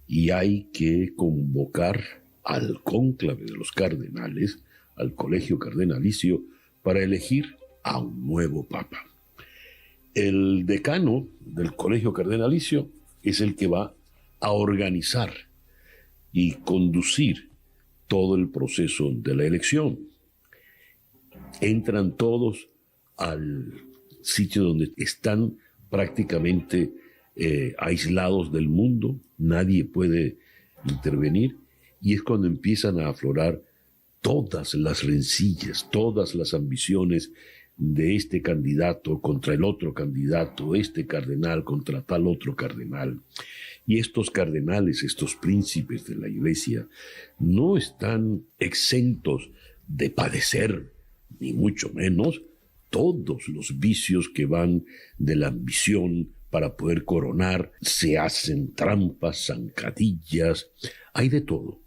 y hay que convocar al cónclave de los cardenales, al colegio cardenalicio, para elegir a un nuevo Papa. El decano del colegio cardenalicio es el que va a organizar y conducir todo el proceso de la elección. Entran todos al sitio donde están prácticamente aislados del mundo, nadie puede intervenir, y es cuando empiezan a aflorar todas las rencillas, todas las ambiciones de este candidato contra el otro candidato, este cardenal contra tal otro cardenal. Y estos cardenales, estos príncipes de la Iglesia, no están exentos de padecer, ni mucho menos, todos los vicios que van de la ambición para poder coronar. Se hacen trampas, zancadillas, hay de todo.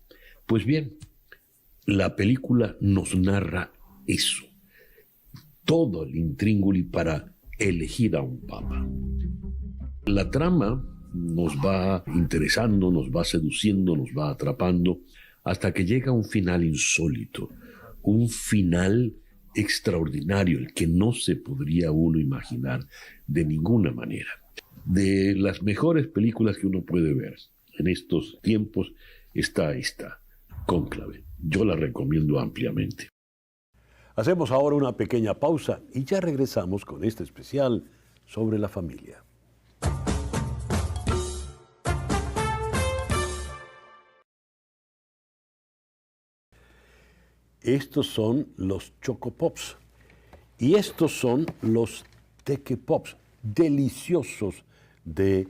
Pues bien, la película nos narra eso, todo el intríngulis para elegir a un papa. La trama nos va interesando, nos va seduciendo, nos va atrapando, hasta que llega un final insólito, un final extraordinario, el que no se podría uno imaginar de ninguna manera. De las mejores películas que uno puede ver en estos tiempos está esta, Cónclave. Yo la recomiendo ampliamente. Hacemos ahora una pequeña pausa y ya regresamos con este especial sobre la familia. Estos son los Choco Pops y estos son los Teque Pops, deliciosos de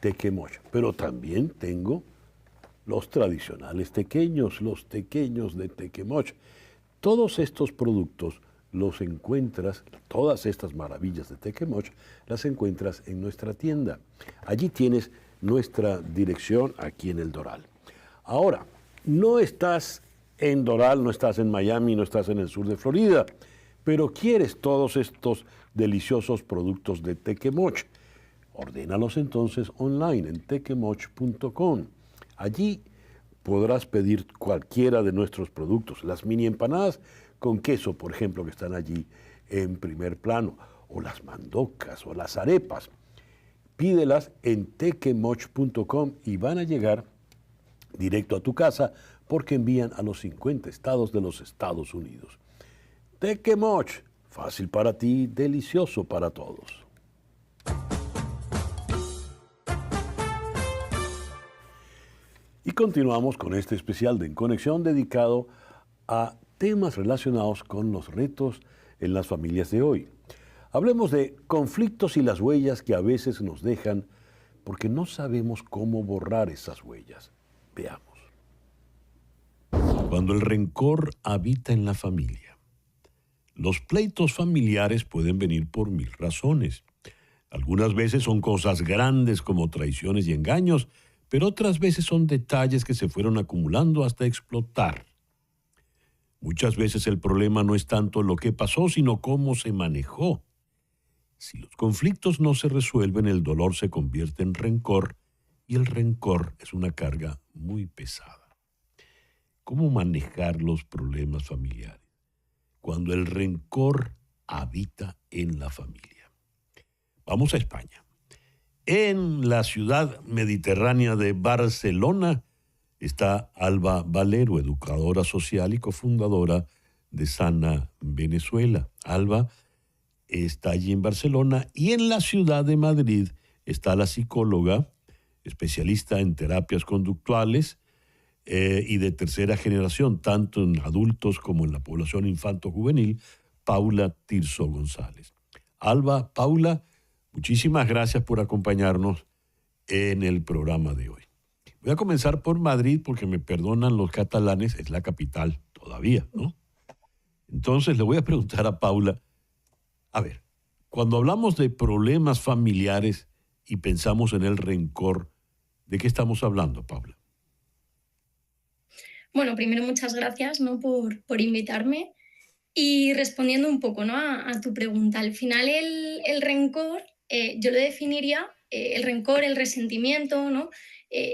tequemoch. Pero también tengo los tradicionales tequeños, los tequeños de tequemoch. Todos estos productos los encuentras, todas estas maravillas de tequemoch, las encuentras en nuestra tienda. Allí tienes nuestra dirección aquí en el Doral. Ahora, no estás en Doral, no estás en Miami, no estás en el sur de Florida, pero quieres todos estos deliciosos productos de tequemoch. Ordénalos entonces online en tequemoch.com. Allí podrás pedir cualquiera de nuestros productos. Las mini empanadas con queso, por ejemplo, que están allí en primer plano, o las mandocas, o las arepas. Pídelas en tequemoch.com y van a llegar directo a tu casa porque envían a los 50 estados de los Estados Unidos. Tequemoch, fácil para ti, delicioso para todos. Y continuamos con este especial de En Conexión dedicado a temas relacionados con los retos en las familias de hoy. Hablemos de conflictos y las huellas que a veces nos dejan porque no sabemos cómo borrar esas huellas. Veamos. Cuando el rencor habita en la familia. Los pleitos familiares pueden venir por mil razones. Algunas veces son cosas grandes como traiciones y engaños, pero otras veces son detalles que se fueron acumulando hasta explotar. Muchas veces el problema no es tanto lo que pasó, sino cómo se manejó. Si los conflictos no se resuelven, el dolor se convierte en rencor y el rencor es una carga muy pesada. ¿Cómo manejar los problemas familiares cuando el rencor habita en la familia? Vamos a España. En la ciudad mediterránea de Barcelona está Alba Valero, educadora social y cofundadora de Sana Venezuela. Alba está allí en Barcelona y en la ciudad de Madrid está la psicóloga, especialista en terapias conductuales y de tercera generación, tanto en adultos como en la población infanto-juvenil, Paula Tirso González. Alba, Paula, muchísimas gracias por acompañarnos en el programa de hoy. Voy a comenzar por Madrid porque me perdonan los catalanes, es la capital todavía, ¿no? Entonces le voy a preguntar a Paula, a ver, cuando hablamos de problemas familiares y pensamos en el rencor, ¿de qué estamos hablando, Paula? Bueno, primero muchas gracias, ¿no? por invitarme. Y respondiendo un poco, ¿no? a tu pregunta, al final el rencor, yo lo definiría, el rencor, el resentimiento, ¿no?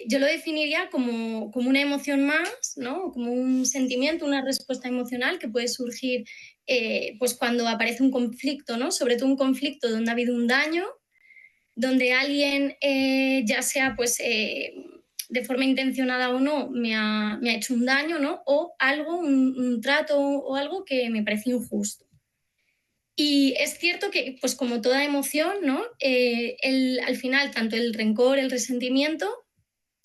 Yo lo definiría como una emoción más, ¿no? Como un sentimiento, una respuesta emocional que puede surgir pues cuando aparece un conflicto, ¿no? Sobre todo un conflicto donde ha habido un daño, donde alguien, ya sea pues de forma intencionada o no, me ha hecho un daño, ¿no? O algo, un trato o algo que me parece injusto. Y es cierto que, pues como toda emoción, ¿no? Al final, tanto el rencor, el resentimiento,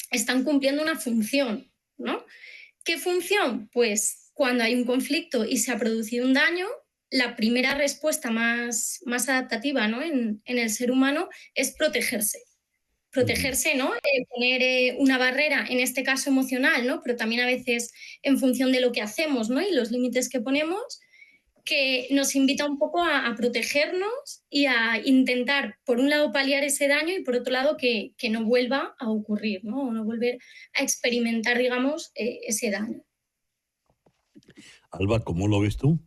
están cumpliendo una función, ¿no? ¿Qué función? Pues cuando hay un conflicto y se ha producido un daño, la primera respuesta más adaptativa, ¿no? en el ser humano es protegerse. Protegerse, ¿no? Poner una barrera, en este caso emocional, ¿no? Pero también a veces en función de lo que hacemos, ¿no? Y los límites que ponemos, que nos invita un poco a protegernos y a intentar, por un lado, paliar ese daño y por otro lado, que no vuelva a ocurrir, ¿no? O no volver a experimentar, digamos, ese daño. Alba, ¿cómo lo ves tú?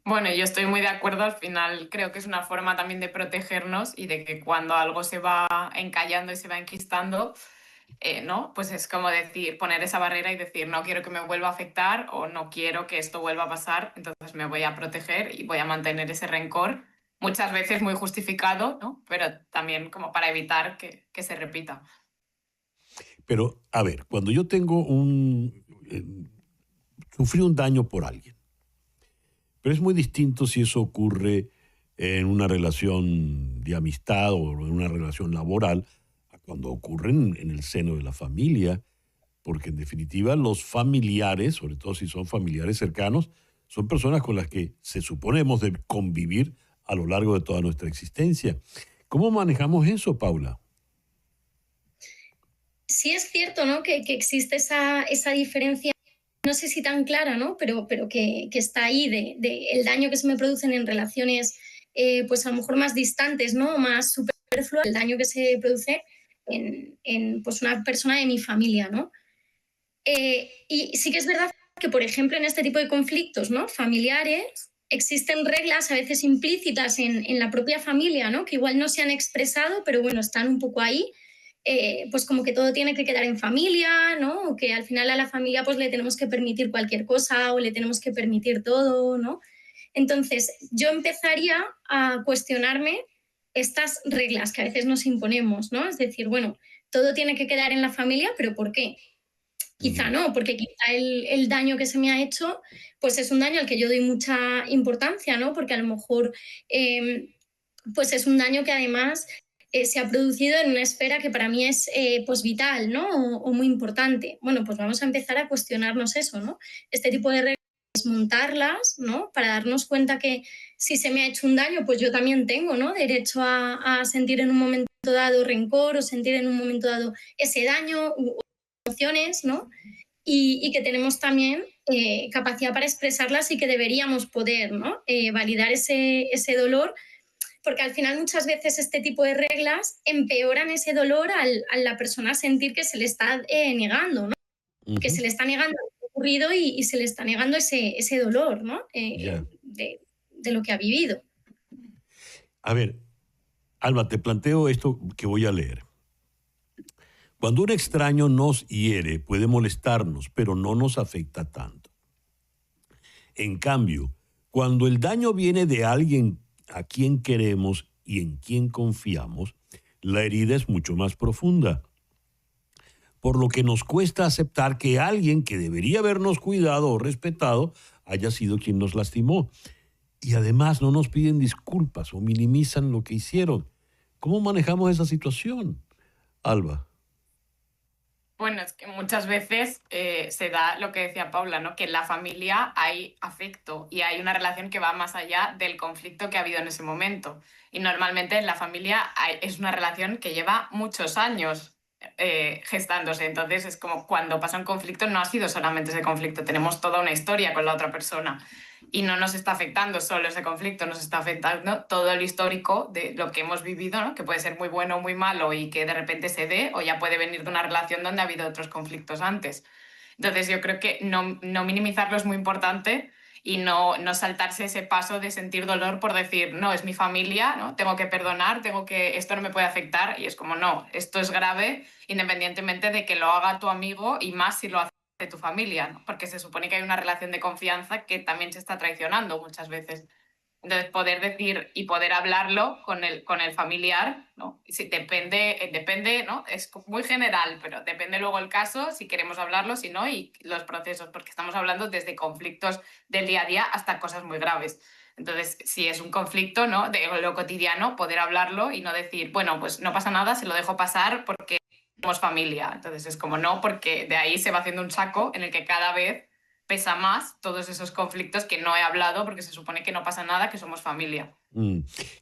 Bueno, yo estoy muy de acuerdo. Al final creo que es una forma también de protegernos y de que cuando algo se va encallando y se va enquistando, ¿no? Pues es como decir, poner esa barrera y decir, no quiero que me vuelva a afectar o no quiero que esto vuelva a pasar, entonces me voy a proteger y voy a mantener ese rencor, muchas veces muy justificado, ¿no? Pero también como para evitar que se repita. Pero, a ver, cuando yo tengo sufrí un daño por alguien, pero es muy distinto si eso ocurre en una relación de amistad o en una relación laboral a cuando ocurre en el seno de la familia, porque en definitiva los familiares, sobre todo si son familiares cercanos, son personas con las que se supone hemos de convivir a lo largo de toda nuestra existencia. ¿Cómo manejamos eso, Paula? Sí es cierto, ¿no? que existe esa diferencia, no sé si tan clara, ¿no? Pero que está ahí de el daño que se me producen en relaciones pues a lo mejor más distantes, ¿no? Más superfluas, el daño que se produce en pues una persona de mi familia, ¿no? Y sí que es verdad que, por ejemplo, en este tipo de conflictos, ¿no? familiares, existen reglas a veces implícitas en la propia familia, ¿no? Que igual no se han expresado, pero bueno, están un poco ahí. Pues como que todo tiene que quedar en familia, ¿no? O que al final a la familia pues le tenemos que permitir cualquier cosa o le tenemos que permitir todo, ¿no? Entonces, yo empezaría a cuestionarme estas reglas que a veces nos imponemos, ¿no? Es decir, bueno, todo tiene que quedar en la familia, pero ¿por qué? Quizá no, porque quizá el daño que se me ha hecho, pues es un daño al que yo doy mucha importancia, ¿no? Porque a lo mejor pues es un daño que además se ha producido en una esfera que para mí es pues vital, ¿no? O muy importante. Bueno, pues vamos a empezar a cuestionarnos eso, ¿no? Este tipo de reglas, desmontarlas, ¿no? Para darnos cuenta que si se me ha hecho un daño, pues yo también tengo, ¿no? Derecho a sentir en un momento dado rencor o sentir en un momento dado ese daño o emociones, ¿no? Y que tenemos también capacidad para expresarlas y que deberíamos poder, ¿no? Validar ese dolor, porque al final muchas veces este tipo de reglas empeoran ese dolor a la persona sentir que se le está negando, ¿no? Que se le está negando lo que ha ocurrido y se le está negando ese dolor, ¿no? De lo que ha vivido. A ver, Alba, te planteo esto que voy a leer. Cuando un extraño nos hiere, puede molestarnos, pero no nos afecta tanto. En cambio, cuando el daño viene de alguien a quien queremos y en quien confiamos, la herida es mucho más profunda. Por lo que nos cuesta aceptar que alguien que debería habernos cuidado o respetado haya sido quien nos lastimó. Y además no nos piden disculpas o minimizan lo que hicieron. ¿Cómo manejamos esa situación, Alba? Bueno, es que muchas veces se da lo que decía Paula, ¿no? Que en la familia hay afecto y hay una relación que va más allá del conflicto que ha habido en ese momento. Y normalmente en la familia es una relación que lleva muchos años. gestándose. Entonces es como cuando pasa un conflicto no ha sido solamente ese conflicto, tenemos toda una historia con la otra persona y no nos está afectando solo ese conflicto, nos está afectando todo el histórico de lo que hemos vivido, ¿no? Que puede ser muy bueno o muy malo y que de repente se dé, o ya puede venir de una relación donde ha habido otros conflictos antes. Entonces yo creo que no minimizarlo es muy importante y no saltarse ese paso de sentir dolor por decir, no, es mi familia, ¿no? Tengo que perdonar, esto no me puede afectar, y es como, no, esto es grave independientemente de que lo haga tu amigo y más si lo hace tu familia, ¿no? Porque se supone que hay una relación de confianza que también se está traicionando muchas veces. Entonces, poder decir y poder hablarlo con el familiar, ¿no? Si depende, ¿no? Es muy general, pero depende luego el caso, si queremos hablarlo, si no, y los procesos, porque estamos hablando desde conflictos del día a día hasta cosas muy graves. Entonces, si es un conflicto, ¿no? De lo cotidiano, poder hablarlo y no decir, bueno, pues no pasa nada, se lo dejo pasar porque somos familia. Entonces, es como no, porque de ahí se va haciendo un saco en el que cada vez pesa más todos esos conflictos que no he hablado porque se supone que no pasa nada, que somos familia.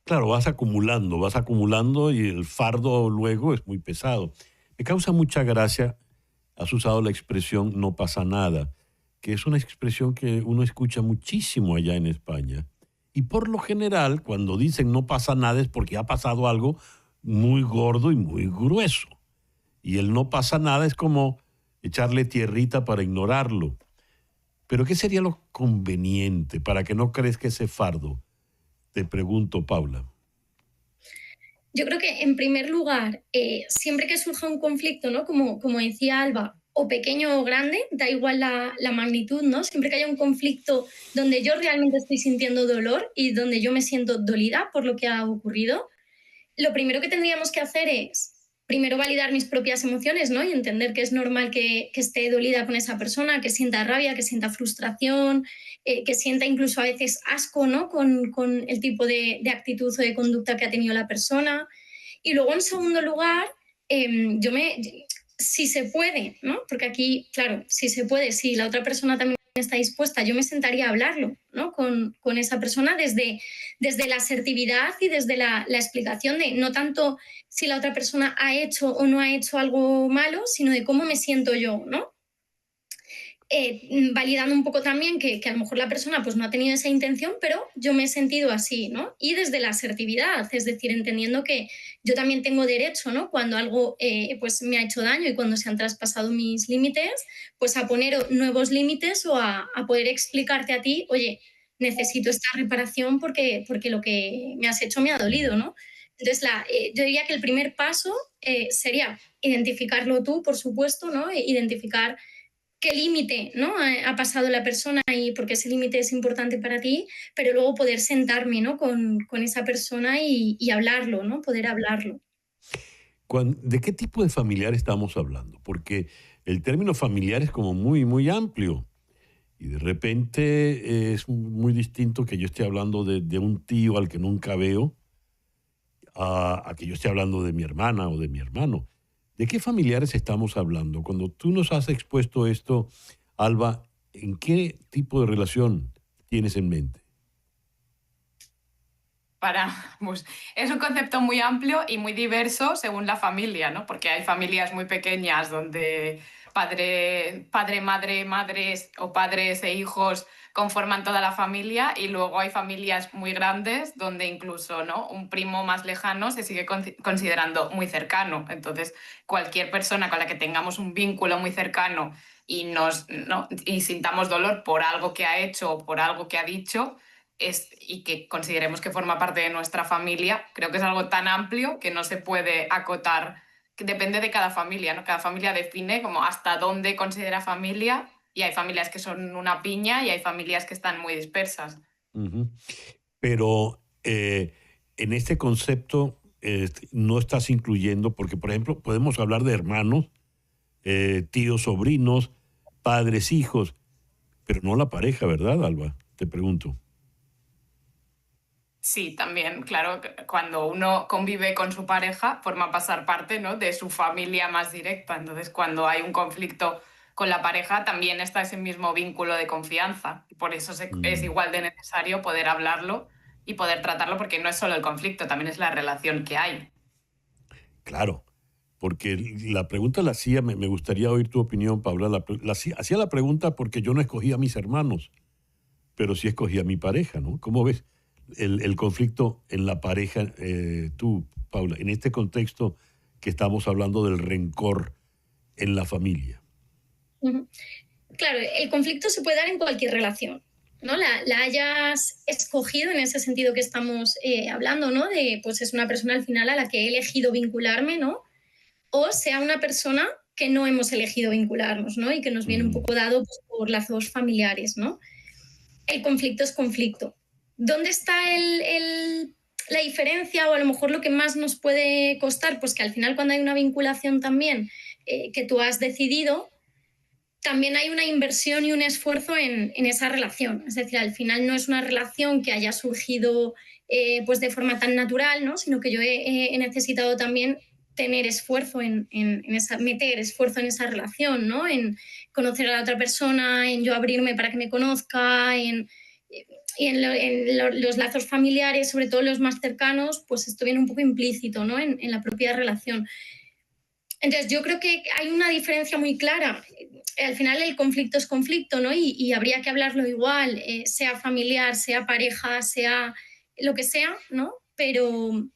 Claro, vas acumulando y el fardo luego es muy pesado. Me causa mucha gracia, has usado la expresión no pasa nada, que es una expresión que uno escucha muchísimo allá en España. Y por lo general, cuando dicen no pasa nada es porque ha pasado algo muy gordo y muy grueso. Y el no pasa nada es como echarle tierrita para ignorarlo. Pero ¿qué sería lo conveniente para que no crezca ese fardo? Te pregunto, Paula. Yo creo que, en primer lugar, siempre que surja un conflicto, ¿no? Como decía Alba, o pequeño o grande, da igual la magnitud, ¿no? Siempre que haya un conflicto donde yo realmente estoy sintiendo dolor y donde yo me siento dolida por lo que ha ocurrido, lo primero que tendríamos que hacer es primero validar mis propias emociones, ¿no? Y entender que es normal que esté dolida con esa persona, que sienta rabia, que sienta frustración, que sienta incluso a veces asco, ¿no? Con el tipo de actitud o de conducta que ha tenido la persona. Y luego, en segundo lugar, si se puede, ¿no? Porque aquí, claro, si se puede, si la otra persona también está dispuesta, yo me sentaría a hablarlo, ¿no? Con esa persona desde la asertividad y desde la explicación de no tanto si la otra persona ha hecho o no ha hecho algo malo, sino de cómo me siento yo, ¿no? Validando un poco también que a lo mejor la persona pues no ha tenido esa intención, pero yo me he sentido así, ¿no? Y desde la asertividad, es decir, entendiendo que yo también tengo derecho, ¿no? Cuando algo pues me ha hecho daño y cuando se han traspasado mis límites, pues a poner nuevos límites o a poder explicarte a ti, oye, necesito esta reparación porque lo que me has hecho me ha dolido, ¿no? Entonces, yo diría que el primer paso sería identificarlo tú, por supuesto, ¿no? Identificar qué límite, ¿no? ha pasado la persona y por qué ese límite es importante para ti, pero luego poder sentarme, ¿no? con esa persona y hablarlo, ¿no? Poder hablarlo. ¿De qué tipo de familiar estamos hablando? Porque el término familiar es como muy, muy amplio. Y de repente es muy distinto que yo esté hablando de un tío al que nunca veo a que yo esté hablando de mi hermana o de mi hermano. ¿De qué familiares estamos hablando? Cuando tú nos has expuesto esto, Alba, ¿en qué tipo de relación tienes en mente? Pues, es un concepto muy amplio y muy diverso según la familia, ¿no? Porque hay familias muy pequeñas donde padre, madre, madres o padres e hijos conforman toda la familia, y luego hay familias muy grandes donde incluso, ¿no? Un primo más lejano se sigue considerando muy cercano. Entonces, cualquier persona con la que tengamos un vínculo muy cercano y, ¿no? y sintamos dolor por algo que ha hecho o por algo que ha dicho, y que consideremos que forma parte de nuestra familia, creo que es algo tan amplio que no se puede acotar, que depende de cada familia, ¿no? Cada familia define como hasta dónde considera familia, y hay familias que son una piña y hay familias que están muy dispersas. Uh-huh. Pero en este concepto no estás incluyendo, porque por ejemplo podemos hablar de hermanos, tíos, sobrinos, padres, hijos, pero no la pareja, ¿verdad, Alba? Te pregunto. Sí, también, claro, cuando uno convive con su pareja, forma pasar parte, ¿no? de su familia más directa. Entonces, cuando hay un conflicto con la pareja, también está ese mismo vínculo de confianza. Y por eso es igual de necesario poder hablarlo y poder tratarlo, porque no es solo el conflicto, también es la relación que hay. Claro. porque la pregunta la hacía, me gustaría oír tu opinión, Paula, hacía la pregunta porque yo no escogí a mis hermanos, pero sí escogí a mi pareja, ¿no? ¿Cómo ves el conflicto en la pareja, tú, Paula, en este contexto que estamos hablando del rencor en la familia? Claro, el conflicto se puede dar en cualquier relación, ¿no? La hayas escogido en ese sentido que estamos hablando, ¿no? De, pues es una persona al final a la que he elegido vincularme, ¿no? O sea una persona que no hemos elegido vincularnos, ¿no? Y que nos viene un poco dado pues, por lazos familiares, ¿no? El conflicto es conflicto. ¿Dónde está la diferencia o a lo mejor lo que más nos puede costar? Pues que al final cuando hay una vinculación también que tú has decidido, también hay una inversión y un esfuerzo en esa relación. Es decir, al final no es una relación que haya surgido pues de forma tan natural, ¿no? Sino que yo he necesitado también tener esfuerzo meter esfuerzo en esa relación, ¿no? En conocer a la otra persona, en yo abrirme para que me conozca, y en los lazos familiares, sobre todo los más cercanos, pues esto viene un poco implícito, ¿no? En la propia relación. Entonces, yo creo que hay una diferencia muy clara. Al final el conflicto es conflicto, ¿no? Y habría que hablarlo igual, sea familiar, sea pareja, sea lo que sea, ¿no? Pero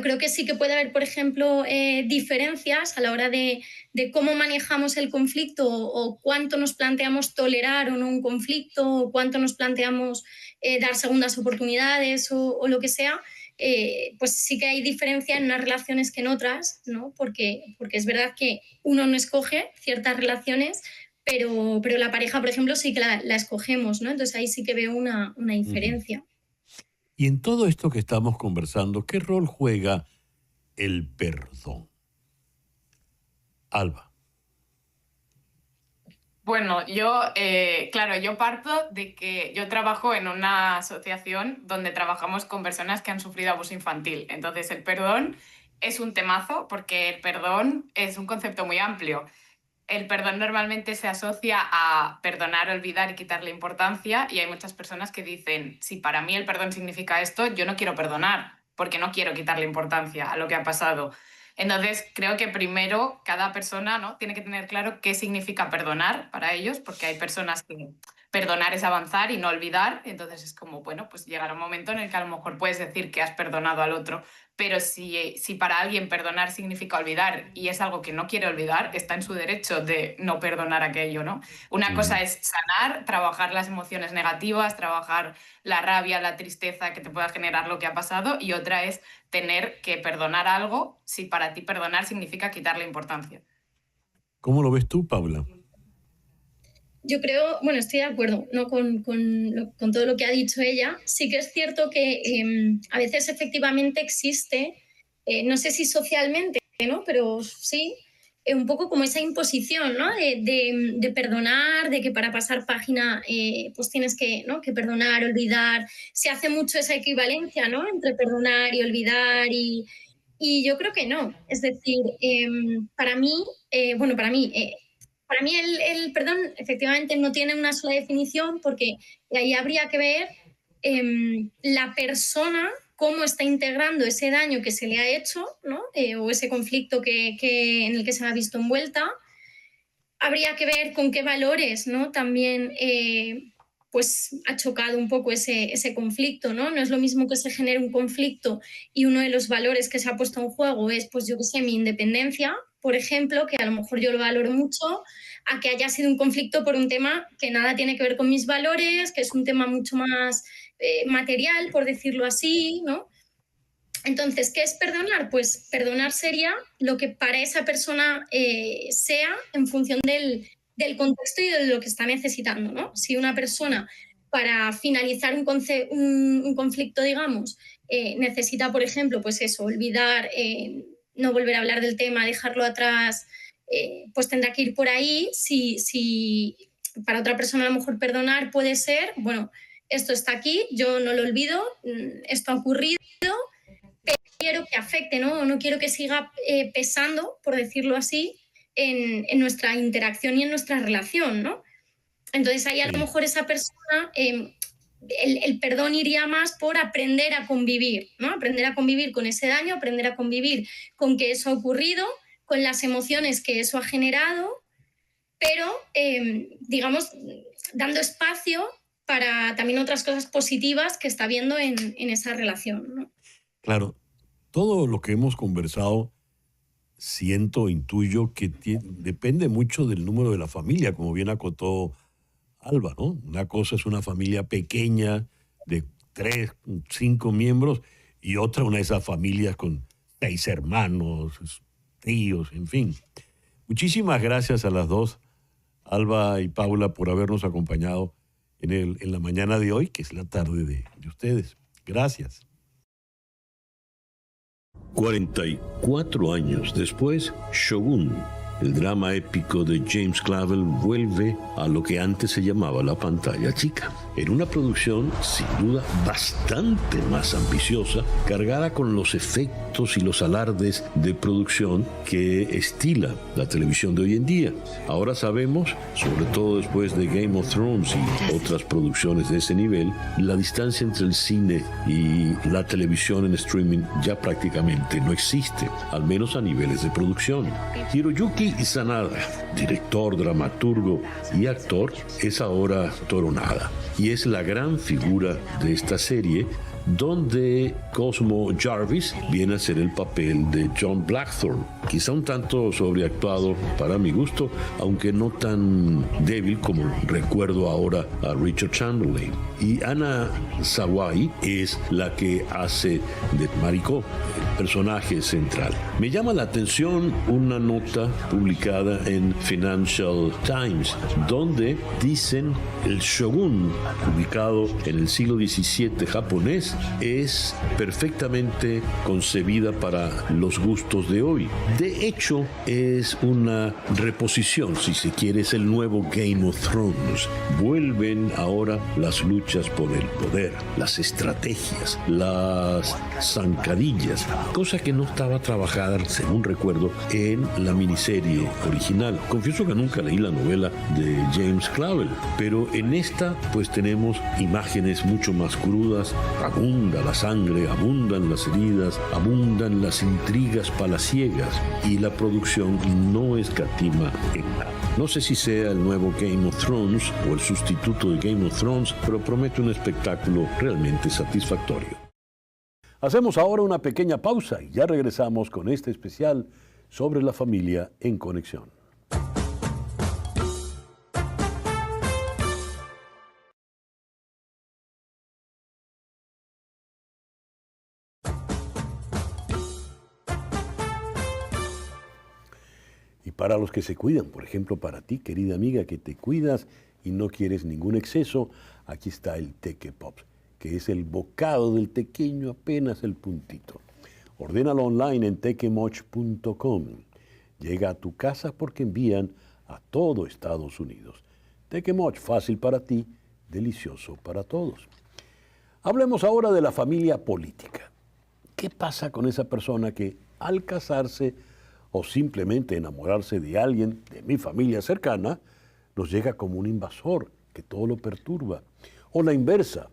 creo que sí que puede haber, por ejemplo, diferencias a la hora de cómo manejamos el conflicto o cuánto nos planteamos tolerar o no un conflicto o cuánto nos planteamos dar segundas oportunidades o lo que sea. Pues sí que hay diferencia en unas relaciones que en otras, ¿no? Porque es verdad que uno no escoge ciertas relaciones, pero la pareja, por ejemplo, sí que la escogemos, ¿no? Entonces ahí sí que veo una diferencia. Y en todo esto que estamos conversando, ¿qué rol juega el perdón? Alba. Bueno, yo parto de que yo trabajo en una asociación donde trabajamos con personas que han sufrido abuso infantil. Entonces, el perdón es un temazo porque el perdón es un concepto muy amplio. El perdón normalmente se asocia a perdonar, olvidar y quitarle importancia, y hay muchas personas que dicen, si para mí el perdón significa esto, yo no quiero perdonar porque no quiero quitarle importancia a lo que ha pasado. Entonces, creo que primero cada persona, ¿no?, tiene que tener claro qué significa perdonar para ellos, porque hay personas que perdonar es avanzar y no olvidar. Entonces es como, bueno, pues llegará un momento en el que a lo mejor puedes decir que has perdonado al otro, pero si para alguien perdonar significa olvidar y es algo que no quiere olvidar, está en su derecho de no perdonar aquello, ¿no? Una cosa es sanar, trabajar las emociones negativas, trabajar la rabia, la tristeza que te pueda generar lo que ha pasado, y otra es tener que perdonar algo si para ti perdonar significa quitarle importancia. ¿Cómo lo ves tú, Paula? Yo creo, bueno, estoy de acuerdo, ¿no?, con todo lo que ha dicho ella. Sí que es cierto que a veces efectivamente existe, no sé si socialmente, ¿no?, pero sí, un poco como esa imposición, ¿no?, de perdonar, de que para pasar página pues tienes que, ¿no?, que perdonar, olvidar. Se hace mucho esa equivalencia, ¿no?, entre perdonar y olvidar, y yo creo que no. Es decir, para mí, para mí el perdón efectivamente no tiene una sola definición, porque ahí habría que ver la persona cómo está integrando ese daño que se le ha hecho, ¿no? O ese conflicto en el que se ha visto envuelta. Habría que ver con qué valores, ¿no?, también pues ha chocado un poco ese conflicto, ¿no? No es lo mismo que se genere un conflicto y uno de los valores que se ha puesto en juego es, pues yo qué sé, mi independencia, por ejemplo, que a lo mejor yo lo valoro mucho, a que haya sido un conflicto por un tema que nada tiene que ver con mis valores, que es un tema mucho más material, por decirlo así, ¿no? Entonces, ¿qué es perdonar? Pues perdonar sería lo que para esa persona sea en función del contexto y de lo que está necesitando, ¿no? Si una persona, para finalizar un conflicto, digamos, necesita, por ejemplo, pues eso, olvidar, no volver a hablar del tema, dejarlo atrás, pues tendrá que ir por ahí. Si para otra persona a lo mejor perdonar puede ser, bueno, esto está aquí, yo no lo olvido, esto ha ocurrido, quiero que afecte, ¿no? No quiero que siga pesando, por decirlo así, en nuestra interacción y en nuestra relación, ¿no? Entonces ahí a lo mejor esa persona, el perdón iría más por aprender a convivir, ¿no? Aprender a convivir con ese daño, aprender a convivir con que eso ha ocurrido, con las emociones que eso ha generado, pero, digamos, dando espacio para también otras cosas positivas que está viendo en esa relación, ¿no? Claro, todo lo que hemos conversado, siento, intuyo que depende mucho del número de la familia, como bien acotó Alba, ¿no? Una cosa es una familia pequeña de 3, 5 miembros y otra una de esas familias con 6 hermanos, tíos, en fin. Muchísimas gracias a las dos, Alba y Paula, por habernos acompañado en la mañana de hoy, que es la tarde de ustedes. Gracias. 44 años después, Shogun, el drama épico de James Clavell, vuelve a lo que antes se llamaba la pantalla chica, en una producción sin duda bastante más ambiciosa, cargada con los efectos y los alardes de producción que estila la televisión de hoy en día. Ahora sabemos, sobre todo después de Game of Thrones y otras producciones de ese nivel, la distancia entre el cine y la televisión en streaming ya prácticamente no existe, al menos a niveles de producción. Hiroyuki Sanada, director, dramaturgo y actor, es ahora Toronada y es la gran figura de esta serie, donde Cosmo Jarvis viene a ser el papel de John Blackthorne, quizá un tanto sobreactuado para mi gusto, aunque no tan débil como recuerdo ahora a Richard Chamberlain. Y Anna Sawai es la que hace de Mariko, el personaje central. Me llama la atención una nota publicada en Financial Times, donde dicen el shogun, ubicado en el siglo XVII japonés, es perfectamente concebida para los gustos de hoy. De hecho, es una reposición, si se quiere, es el nuevo Game of Thrones. Vuelven ahora las luchas por el poder, las estrategias, las zancadillas, cosa que no estaba trabajada, según recuerdo, en la miniserie original. Confieso que nunca leí la novela de James Clavell, pero en esta pues tenemos imágenes mucho más crudas, abunda la sangre, abundan las heridas, abundan las intrigas palaciegas y la producción no escatima en nada. No sé si sea el nuevo Game of Thrones o el sustituto de Game of Thrones, pero promete un espectáculo realmente satisfactorio. Hacemos ahora una pequeña pausa y ya regresamos con este especial sobre la familia en conexión. Y para los que se cuidan, por ejemplo, para ti, querida amiga, que te cuidas y no quieres ningún exceso, aquí está el Teque Pops, que es el bocado del tequeño, apenas el puntito. Ordénalo online en tequemoch.com. Llega a tu casa porque envían a todo Estados Unidos. Tequemoch, fácil para ti, delicioso para todos. Hablemos ahora de la familia política. ¿Qué pasa con esa persona que al casarse o simplemente enamorarse de alguien de mi familia cercana, nos llega como un invasor que todo lo perturba? O la inversa,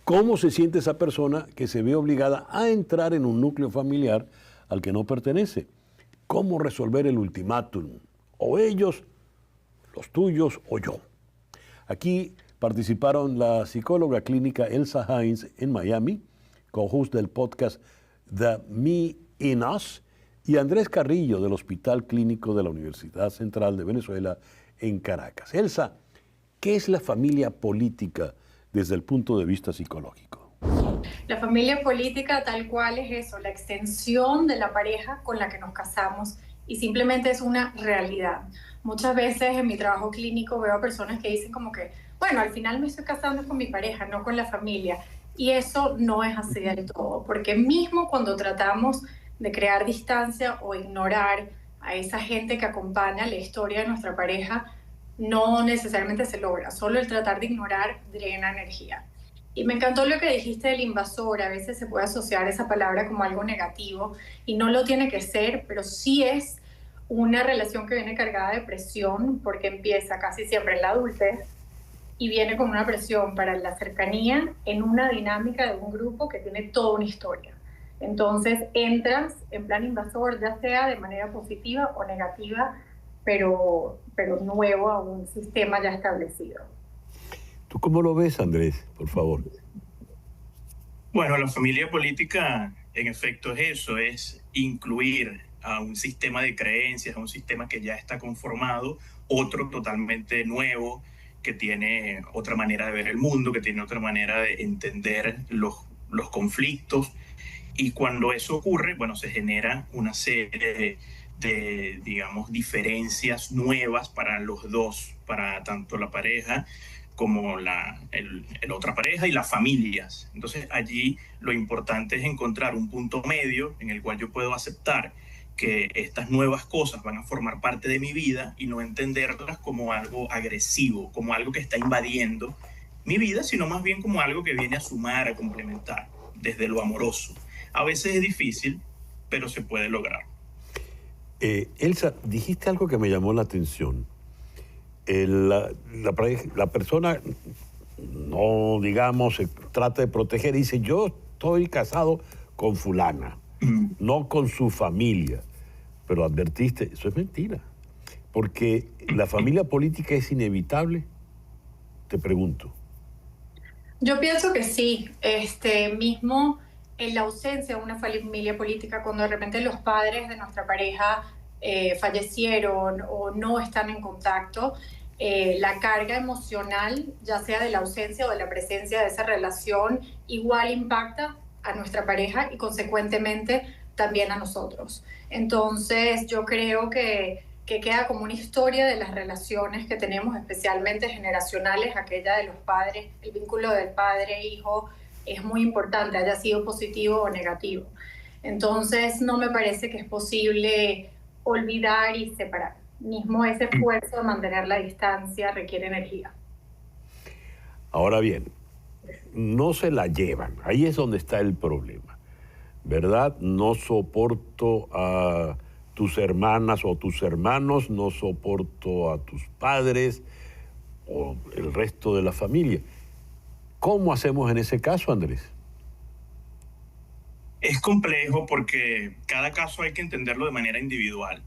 ¿cómo se siente esa persona que se ve obligada a entrar en un núcleo familiar al que no pertenece? ¿Cómo resolver el ultimátum? O ellos, los tuyos o yo. Aquí participaron la psicóloga clínica Elsa Hines en Miami, co-host del podcast The Me in Us, y Andrés Carrillo del Hospital Clínico de la Universidad Central de Venezuela en Caracas. Elsa, ¿qué es la familia política desde el punto de vista psicológico? La familia política tal cual es eso, la extensión de la pareja con la que nos casamos y simplemente es una realidad. Muchas veces en mi trabajo clínico veo a personas que dicen como que, bueno, al final me estoy casando con mi pareja, no con la familia. Y eso no es así del todo, porque mismo cuando tratamos de crear distancia o ignorar a esa gente que acompaña la historia de nuestra pareja, no necesariamente se logra. Solo el tratar de ignorar drena energía. Y me encantó lo que dijiste del invasor. A veces se puede asociar esa palabra como algo negativo y no lo tiene que ser, pero sí es una relación que viene cargada de presión porque empieza casi siempre en la adultez y viene con una presión para la cercanía en una dinámica de un grupo que tiene toda una historia. Entonces entras en plan invasor, ya sea de manera positiva o negativa, pero nuevo a un sistema ya establecido. ¿Tú cómo lo ves, Andrés? Por favor. Bueno, la familia política, en efecto, es eso, es incluir a un sistema de creencias, a un sistema que ya está conformado, otro totalmente nuevo, que tiene otra manera de ver el mundo, que tiene otra manera de entender los conflictos. Y cuando eso ocurre, bueno, se genera una serie de, digamos, diferencias nuevas para los dos, para tanto la pareja como la otra pareja y las familias. Entonces allí lo importante es encontrar un punto medio en el cual yo puedo aceptar que estas nuevas cosas van a formar parte de mi vida y no entenderlas como algo agresivo, como algo que está invadiendo mi vida, sino más bien como algo que viene a sumar, a complementar, desde lo amoroso. A veces es difícil, pero se puede lograr. Elsa, dijiste algo que me llamó la atención. La persona, no digamos, se trata de proteger y dice, yo estoy casado con fulana, no con su familia. Pero advertiste, eso es mentira. Porque la familia política es inevitable, te pregunto. Yo pienso que sí, mismo en la ausencia de una familia política, cuando de repente los padres de nuestra pareja fallecieron o no están en contacto, la carga emocional, ya sea de la ausencia o de la presencia de esa relación, igual impacta a nuestra pareja y consecuentemente también a nosotros. Entonces yo creo que queda como una historia de las relaciones que tenemos, especialmente generacionales, aquella de los padres, el vínculo del padre-hijo es muy importante, haya sido positivo o negativo. Entonces no me parece que es posible olvidar y separar. Mismo ese esfuerzo de mantener la distancia requiere energía. Ahora bien, no se la llevan, ahí es donde está el problema, ¿verdad? No soporto a tus hermanas o tus hermanos, no soporto a tus padres o el resto de la familia. ¿Cómo hacemos en ese caso, Andrés? Es complejo porque cada caso hay que entenderlo de manera individual.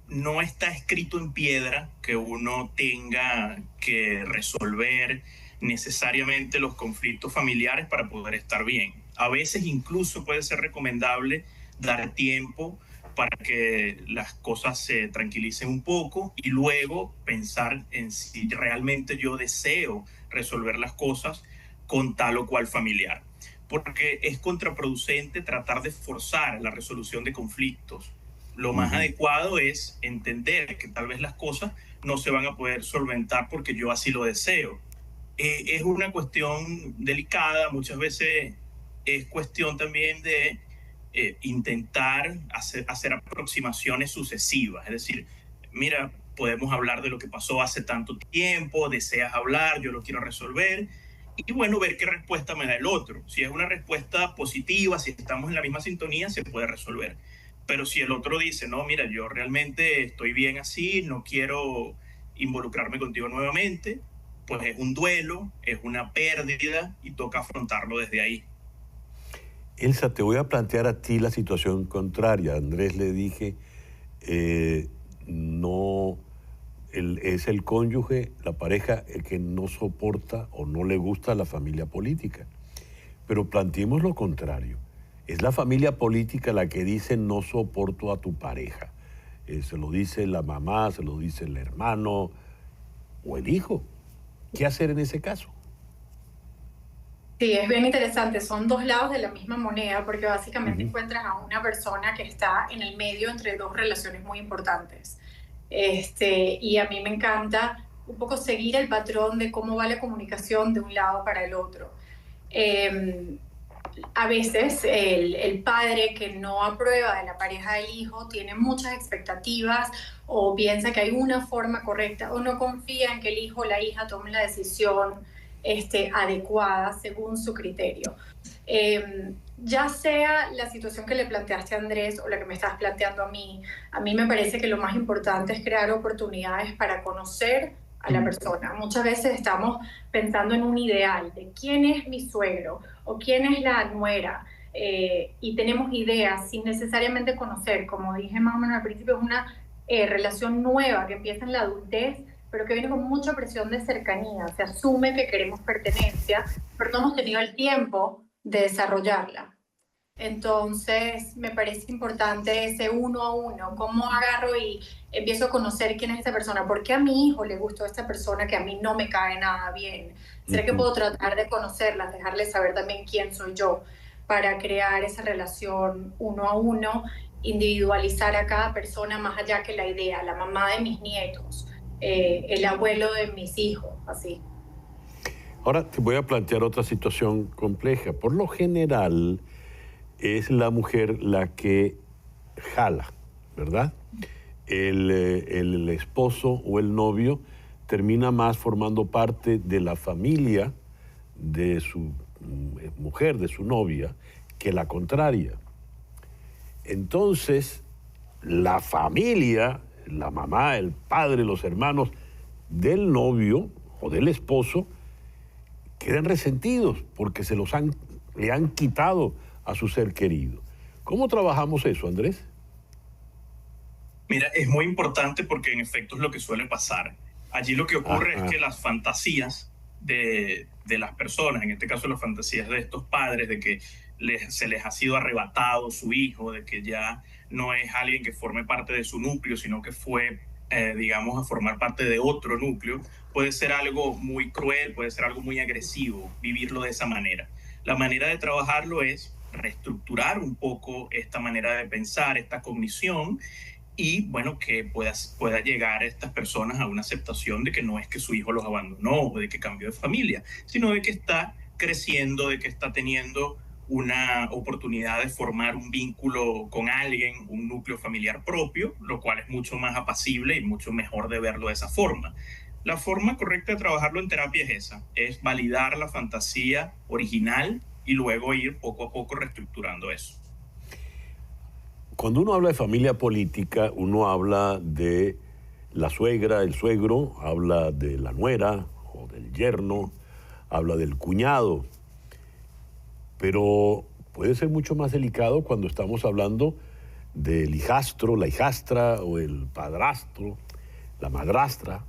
No está escrito en piedra que uno tenga que resolver necesariamente los conflictos familiares para poder estar bien. A veces incluso puede ser recomendable dar tiempo para que las cosas se tranquilicen un poco y luego pensar en si realmente yo deseo resolver las cosas con tal o cual familiar. Porque es contraproducente tratar de forzar la resolución de conflictos. Lo más adecuado es entender que tal vez las cosas no se van a poder solventar porque yo así lo deseo. Es una cuestión delicada, muchas veces es cuestión también de intentar hacer aproximaciones sucesivas. Es decir, mira, podemos hablar de lo que pasó hace tanto tiempo, deseas hablar, yo lo quiero resolver. Y bueno, ver qué respuesta me da el otro. Si es una respuesta positiva, si estamos en la misma sintonía, se puede resolver. Pero si el otro dice, no, mira, yo realmente estoy bien así, no quiero involucrarme contigo nuevamente, pues es un duelo, es una pérdida y toca afrontarlo desde ahí. Elsa, te voy a plantear a ti la situación contraria. A Andrés le dije, no, es el cónyuge, la pareja, el que no soporta o no le gusta la familia política. Pero planteemos lo contrario. Es la familia política la que dice no soporto a tu pareja. Se lo dice la mamá, se lo dice el hermano o el hijo. ¿Qué hacer en ese caso? Sí, es bien interesante. Son dos lados de la misma moneda porque básicamente encuentras a una persona que está en el medio entre dos relaciones muy importantes. Y a mí me encanta un poco seguir el patrón de cómo va la comunicación de un lado para el otro. A veces el padre que no aprueba de la pareja del hijo tiene muchas expectativas o piensa que hay una forma correcta o no confía en que el hijo o la hija tome la decisión adecuada según su criterio. Ya sea la situación que le planteaste a Andrés o la que me estás planteando a mí me parece que lo más importante es crear oportunidades para conocer a la persona. Muchas veces estamos pensando en un ideal de quién es mi suegro o quién es la nuera y tenemos ideas sin necesariamente conocer. Como dije más o menos al principio, es una relación nueva que empieza en la adultez, pero que viene con mucha presión de cercanía. Se asume que queremos pertenencia, pero no hemos tenido el tiempo de desarrollarla. Entonces, me parece importante ese uno a uno, cómo agarro y empiezo a conocer quién es esta persona, por qué a mi hijo le gustó esta persona que a mí no me cae nada bien. ¿Será que puedo tratar de conocerlas, dejarles saber también quién soy yo, para crear esa relación uno a uno, individualizar a cada persona más allá que la idea, la mamá de mis nietos, el abuelo de mis hijos, así? Ahora te voy a plantear otra situación compleja. Por lo general, es la mujer la que jala, ¿verdad? El esposo o el novio termina más formando parte de la familia de su mujer, de su novia, que la contraria. Entonces, la familia, la mamá, el padre, los hermanos del novio o del esposo quedan resentidos porque le han quitado a su ser querido. ¿Cómo trabajamos eso, Andrés? Mira, es muy importante porque en efecto es lo que suele pasar. Allí lo que ocurre es que las fantasías de las personas, en este caso las fantasías de estos padres, de que se les ha sido arrebatado su hijo, de que ya no es alguien que forme parte de su núcleo, sino que fue, digamos, a formar parte de otro núcleo, puede ser algo muy cruel, puede ser algo muy agresivo, vivirlo de esa manera. La manera de trabajarlo es reestructurar un poco esta manera de pensar, esta cognición, y bueno, que pueda llegar a estas personas a una aceptación de que no es que su hijo los abandonó o de que cambió de familia, sino de que está creciendo, de que está teniendo una oportunidad de formar un vínculo con alguien, un núcleo familiar propio, lo cual es mucho más apacible y mucho mejor de verlo de esa forma. La forma correcta de trabajarlo en terapia es esa, es validar la fantasía original y luego ir poco a poco reestructurando eso. Cuando uno habla de familia política, uno habla de la suegra, el suegro, habla de la nuera o del yerno, habla del cuñado. Pero puede ser mucho más delicado cuando estamos hablando del hijastro, la hijastra o el padrastro, la madrastra.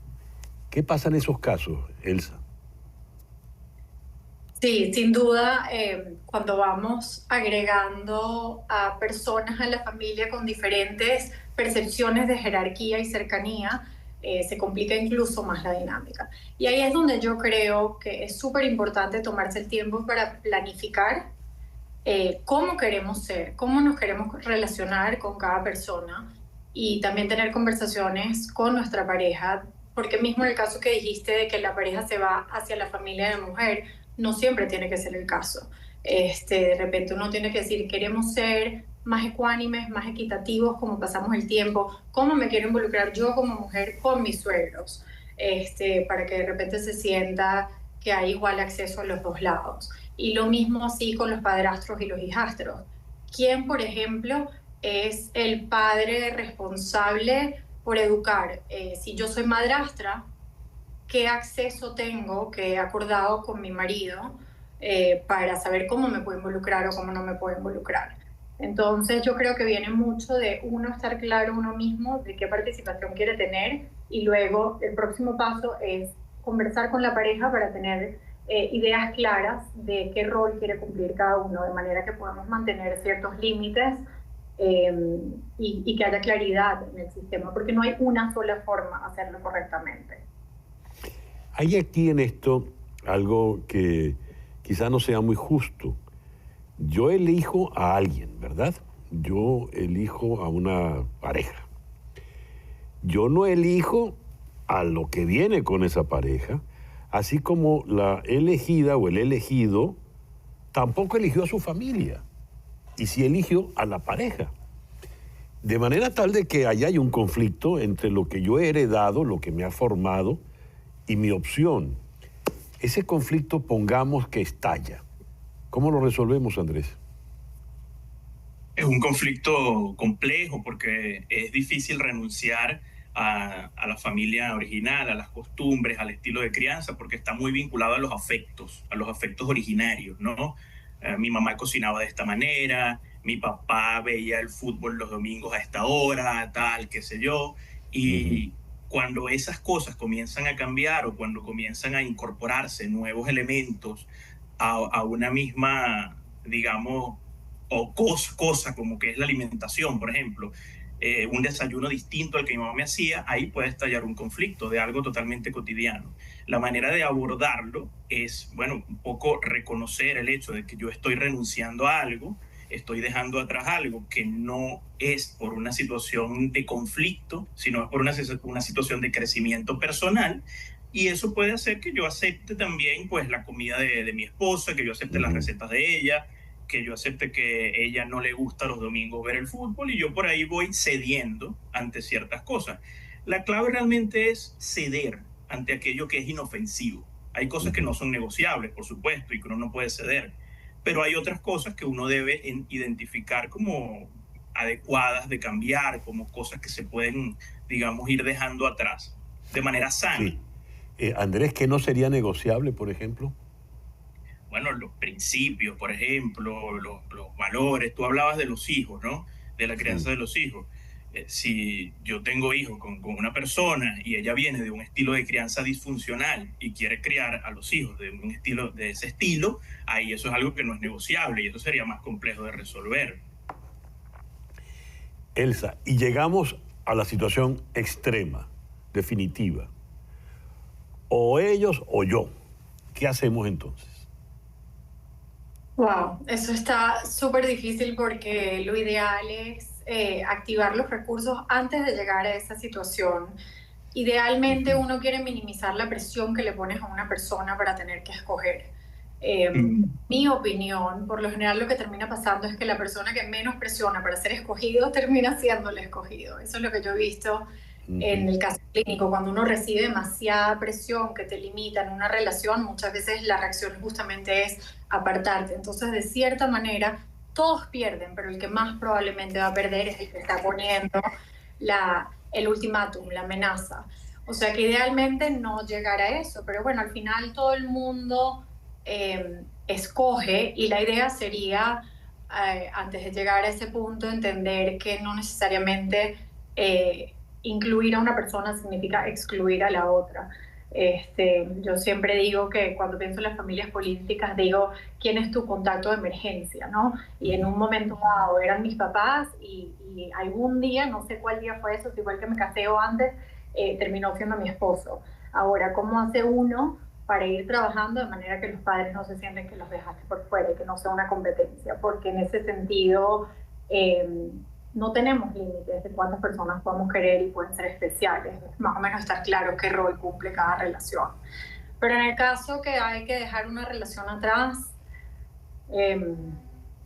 ¿Qué pasa en esos casos, Elsa? Sí, sin duda, cuando vamos agregando a personas a la familia con diferentes percepciones de jerarquía y cercanía, se complica incluso más la dinámica. Y ahí es donde yo creo que es súper importante tomarse el tiempo para planificar cómo queremos ser, cómo nos queremos relacionar con cada persona, y también tener conversaciones con nuestra pareja, porque mismo en el caso que dijiste de que la pareja se va hacia la familia de la mujer, no siempre tiene que ser el caso. De repente uno tiene que decir, queremos ser más ecuánimes, más equitativos, como pasamos el tiempo, cómo me quiero involucrar yo como mujer con mis suegros, para que de repente se sienta que hay igual acceso a los dos lados. Y lo mismo así con los padrastros y los hijastros. ¿Quién, por ejemplo, es el padre responsable por educar? Si yo soy madrastra, ¿qué acceso tengo, que he acordado con mi marido, para saber cómo me puedo involucrar o cómo no me puedo involucrar? Entonces yo creo que viene mucho de uno estar claro uno mismo de qué participación quiere tener, y luego el próximo paso es conversar con la pareja para tener ideas claras de qué rol quiere cumplir cada uno, de manera que podamos mantener ciertos límites y que haya claridad en el sistema, porque no hay una sola forma de hacerlo correctamente. Hay aquí en esto algo que quizá no sea muy justo. Yo elijo a alguien, ¿verdad? Yo elijo a una pareja. Yo no elijo a lo que viene con esa pareja, así como la elegida o el elegido tampoco eligió a su familia, y sí eligió a la pareja. De manera tal de que allá hay un conflicto entre lo que yo he heredado, lo que me ha formado, y mi opción. Ese conflicto, pongamos que estalla. ¿Cómo lo resolvemos, Andrés? Es un conflicto complejo porque es difícil renunciar a la familia original, a las costumbres, al estilo de crianza, porque está muy vinculado a los afectos originarios, ¿no? mi mamá cocinaba de esta manera, mi papá veía el fútbol los domingos a esta hora, tal, qué sé yo. Y cuando esas cosas comienzan a cambiar o cuando comienzan a incorporarse nuevos elementos a una misma, digamos, o cosa como que es la alimentación, por ejemplo, un desayuno distinto al que mi mamá me hacía, ahí puede estallar un conflicto de algo totalmente cotidiano. La manera de abordarlo es, bueno, un poco reconocer el hecho de que yo estoy renunciando a algo, estoy dejando atrás algo que no es por una situación de conflicto, sino es por una situación de crecimiento personal, y eso puede hacer que yo acepte también pues la comida de mi esposa, que yo acepte las recetas de ella, que yo acepte que ella no le gusta los domingos ver el fútbol, y yo por ahí voy cediendo ante ciertas cosas. La clave realmente es ceder ante aquello que es inofensivo. Hay cosas que no son negociables, por supuesto, y que uno no puede ceder, pero hay otras cosas que uno debe identificar como adecuadas de cambiar, como cosas que se pueden, digamos, ir dejando atrás de manera sana. Sí. Andrés, ¿qué no sería negociable, por ejemplo? Bueno, los principios, por ejemplo, los valores. Tú hablabas de los hijos, ¿no? De la crianza de los hijos. Si yo tengo hijos con una persona y ella viene de un estilo de crianza disfuncional y quiere criar a los hijos de ese estilo, ahí eso es algo que no es negociable y eso sería más complejo de resolver. Elsa, y llegamos a la situación extrema, definitiva. O ellos o yo. ¿Qué hacemos entonces? Wow, eso está súper difícil porque lo ideal es activar los recursos antes de llegar a esa situación. Idealmente uno quiere minimizar la presión que le pones a una persona para tener que escoger. Mi opinión, por lo general lo que termina pasando es que la persona que menos presiona para ser escogido termina siendo el escogido. Eso es lo que yo he visto en el caso clínico. Cuando uno recibe demasiada presión que te limita en una relación, muchas veces la reacción justamente es apartarte. Entonces, de cierta manera, todos pierden, pero el que más probablemente va a perder es el que está poniendo el ultimátum, la amenaza. O sea que idealmente no llegar a eso, pero bueno, al final todo el mundo escoge, y la idea sería, antes de llegar a ese punto, entender que no necesariamente incluir a una persona significa excluir a la otra. Yo siempre digo que cuando pienso en las familias políticas, digo, ¿quién es tu contacto de emergencia, no? Y en un momento dado eran mis papás y algún día, no sé cuál día fue eso, igual que me casé o antes, terminó siendo mi esposo. Ahora, ¿cómo hace uno para ir trabajando de manera que los padres no se sienten que los dejaste por fuera y que no sea una competencia? Porque en ese sentido no tenemos límites de cuántas personas podemos querer y pueden ser especiales. Más o menos estar claro qué rol cumple cada relación. Pero en el caso que hay que dejar una relación atrás,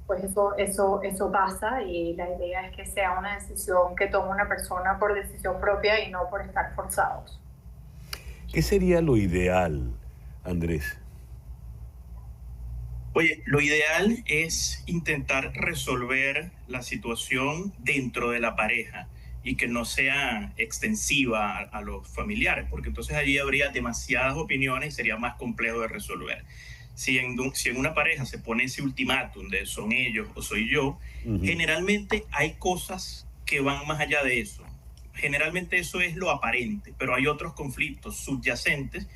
pues eso pasa, y la idea es que sea una decisión que tome una persona por decisión propia y no por estar forzados. ¿Qué sería lo ideal, Andrés? Oye, lo ideal es intentar resolver la situación dentro de la pareja y que no sea extensiva a los familiares, porque entonces allí habría demasiadas opiniones y sería más complejo de resolver. Si en una pareja se pone ese ultimátum de son ellos o soy yo, generalmente hay cosas que van más allá de eso. Generalmente eso es lo aparente, pero hay otros conflictos subyacentes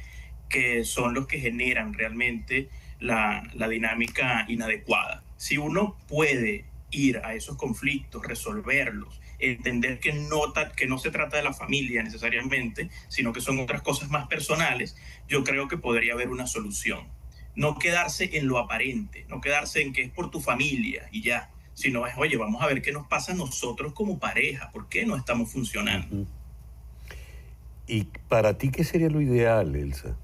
que son los que generan realmente la dinámica inadecuada. Si uno puede ir a esos conflictos, resolverlos, entender que no se trata de la familia necesariamente, sino que son otras cosas más personales, yo creo que podría haber una solución. No quedarse en lo aparente, no quedarse en que es por tu familia y ya, sino es, oye, vamos a ver qué nos pasa a nosotros como pareja, ¿por qué no estamos funcionando? ¿Y para ti qué sería lo ideal, Elsa?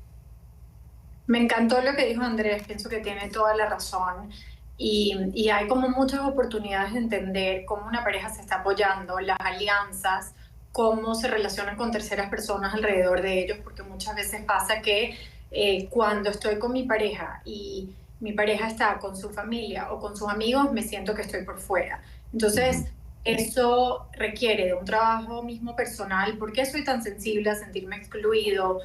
Me encantó lo que dijo Andrés, pienso que tiene toda la razón, y hay como muchas oportunidades de entender cómo una pareja se está apoyando, las alianzas, cómo se relacionan con terceras personas alrededor de ellos, porque muchas veces pasa que cuando estoy con mi pareja y mi pareja está con su familia o con sus amigos, me siento que estoy por fuera. Entonces, Eso requiere de un trabajo mismo personal. ¿Por qué soy tan sensible a sentirme excluido?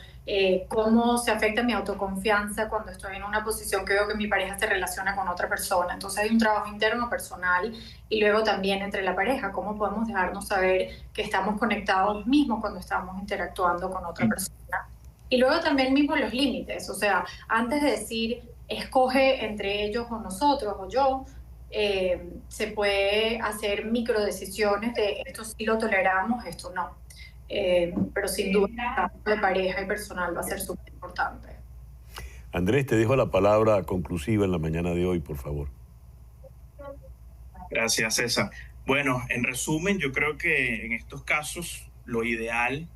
¿Cómo se afecta mi autoconfianza cuando estoy en una posición que veo que mi pareja se relaciona con otra persona? Entonces hay un trabajo interno personal y luego también entre la pareja. ¿Cómo podemos dejarnos saber que estamos conectados mismos cuando estamos interactuando con otra persona? Y luego también mismo los límites. O sea, antes de decir, escoge entre ellos o nosotros o yo, se puede hacer microdecisiones de esto sí lo toleramos, esto no. Pero sin duda el trabajo de pareja y personal va a ser súper importante. Andrés, te dejo la palabra conclusiva en la mañana de hoy, por favor. Gracias, César. Bueno, en resumen, yo creo que en estos casos lo ideal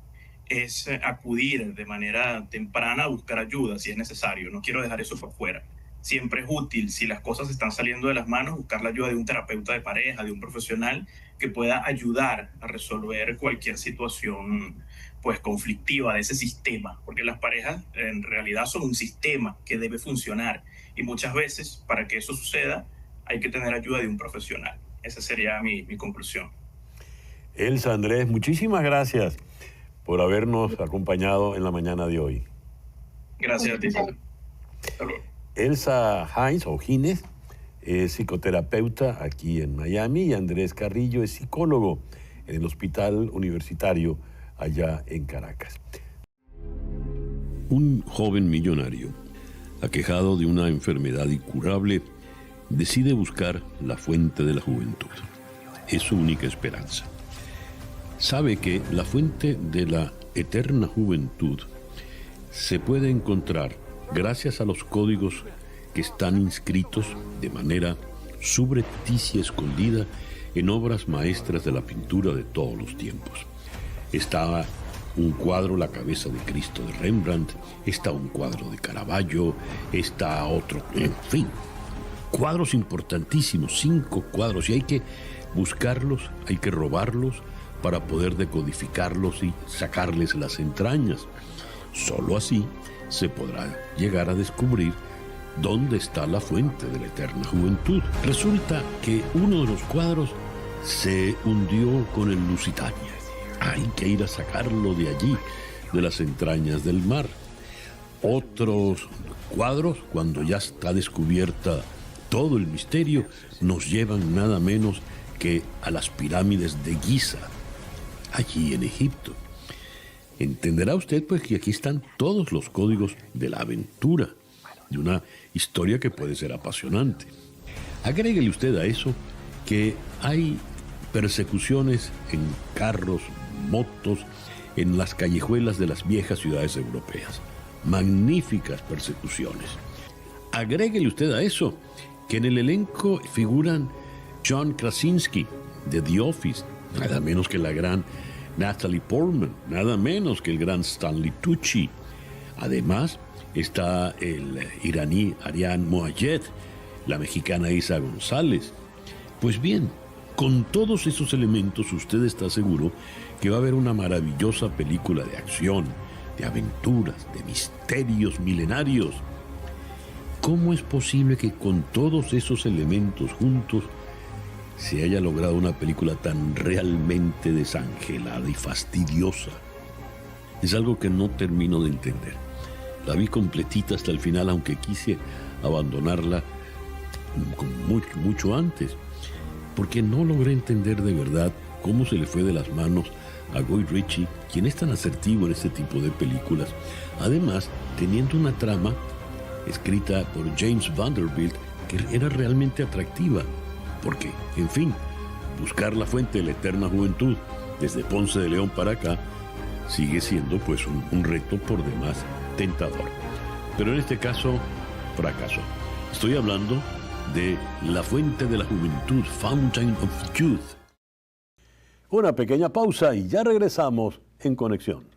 es acudir de manera temprana a buscar ayuda si es necesario. No quiero dejar eso por fuera. Siempre es útil, si las cosas están saliendo de las manos, buscar la ayuda de un terapeuta de pareja, de un profesional que pueda ayudar a resolver cualquier situación pues conflictiva de ese sistema, porque las parejas en realidad son un sistema que debe funcionar y muchas veces para que eso suceda hay que tener ayuda de un profesional. Esa sería mi conclusión. Elsa, Andrés, muchísimas gracias por habernos acompañado en la mañana de hoy. Gracias a ti. Hasta luego. Elsa Hines, o Hines, es psicoterapeuta aquí en Miami y Andrés Carrillo es psicólogo en el Hospital Universitario allá en Caracas. Un joven millonario, aquejado de una enfermedad incurable, decide buscar la fuente de la juventud. Es su única esperanza. Sabe que la fuente de la eterna juventud se puede encontrar gracias a los códigos que están inscritos de manera subrepticia, escondida en obras maestras de la pintura de todos los tiempos. Está un cuadro, La cabeza de Cristo de Rembrandt, está un cuadro de Caravaggio, está otro, en fin, cuadros importantísimos, 5 cuadros, y hay que buscarlos, hay que robarlos para poder decodificarlos y sacarles las entrañas. Solo así se podrá llegar a descubrir dónde está la fuente de la eterna juventud. Resulta que uno de los cuadros se hundió con el Lusitania. Hay que ir a sacarlo de allí, de las entrañas del mar. Otros cuadros, cuando ya está descubierta todo el misterio, nos llevan nada menos que a las pirámides de Giza, allí en Egipto. Entenderá usted pues que aquí están todos los códigos de la aventura, de una historia que puede ser apasionante. Agréguele usted a eso que hay persecuciones en carros, motos, en las callejuelas de las viejas ciudades europeas. Magníficas persecuciones. Agréguele usted a eso que en el elenco figuran John Krasinski de The Office, nada menos que la gran Natalie Portman, nada menos que el gran Stanley Tucci. Además, está el iraní Arian Moayed, la mexicana Isa González. Pues bien, con todos esos elementos usted está seguro que va a haber una maravillosa película de acción, de aventuras, de misterios milenarios. ¿Cómo es posible que con todos esos elementos juntos se haya logrado una película tan realmente desangelada y fastidiosa? Es algo que no termino de entender. La vi completita hasta el final, aunque quise abandonarla mucho antes, porque no logré entender de verdad cómo se le fue de las manos a Guy Ritchie, quien es tan asertivo en este tipo de películas, además teniendo una trama escrita por James Vanderbilt que era realmente atractiva. Porque, en fin, buscar la fuente de la eterna juventud desde Ponce de León para acá sigue siendo pues un reto por demás tentador. Pero en este caso, fracasó. Estoy hablando de La fuente de la juventud, Fountain of Youth. Una pequeña pausa y ya regresamos en Conexión.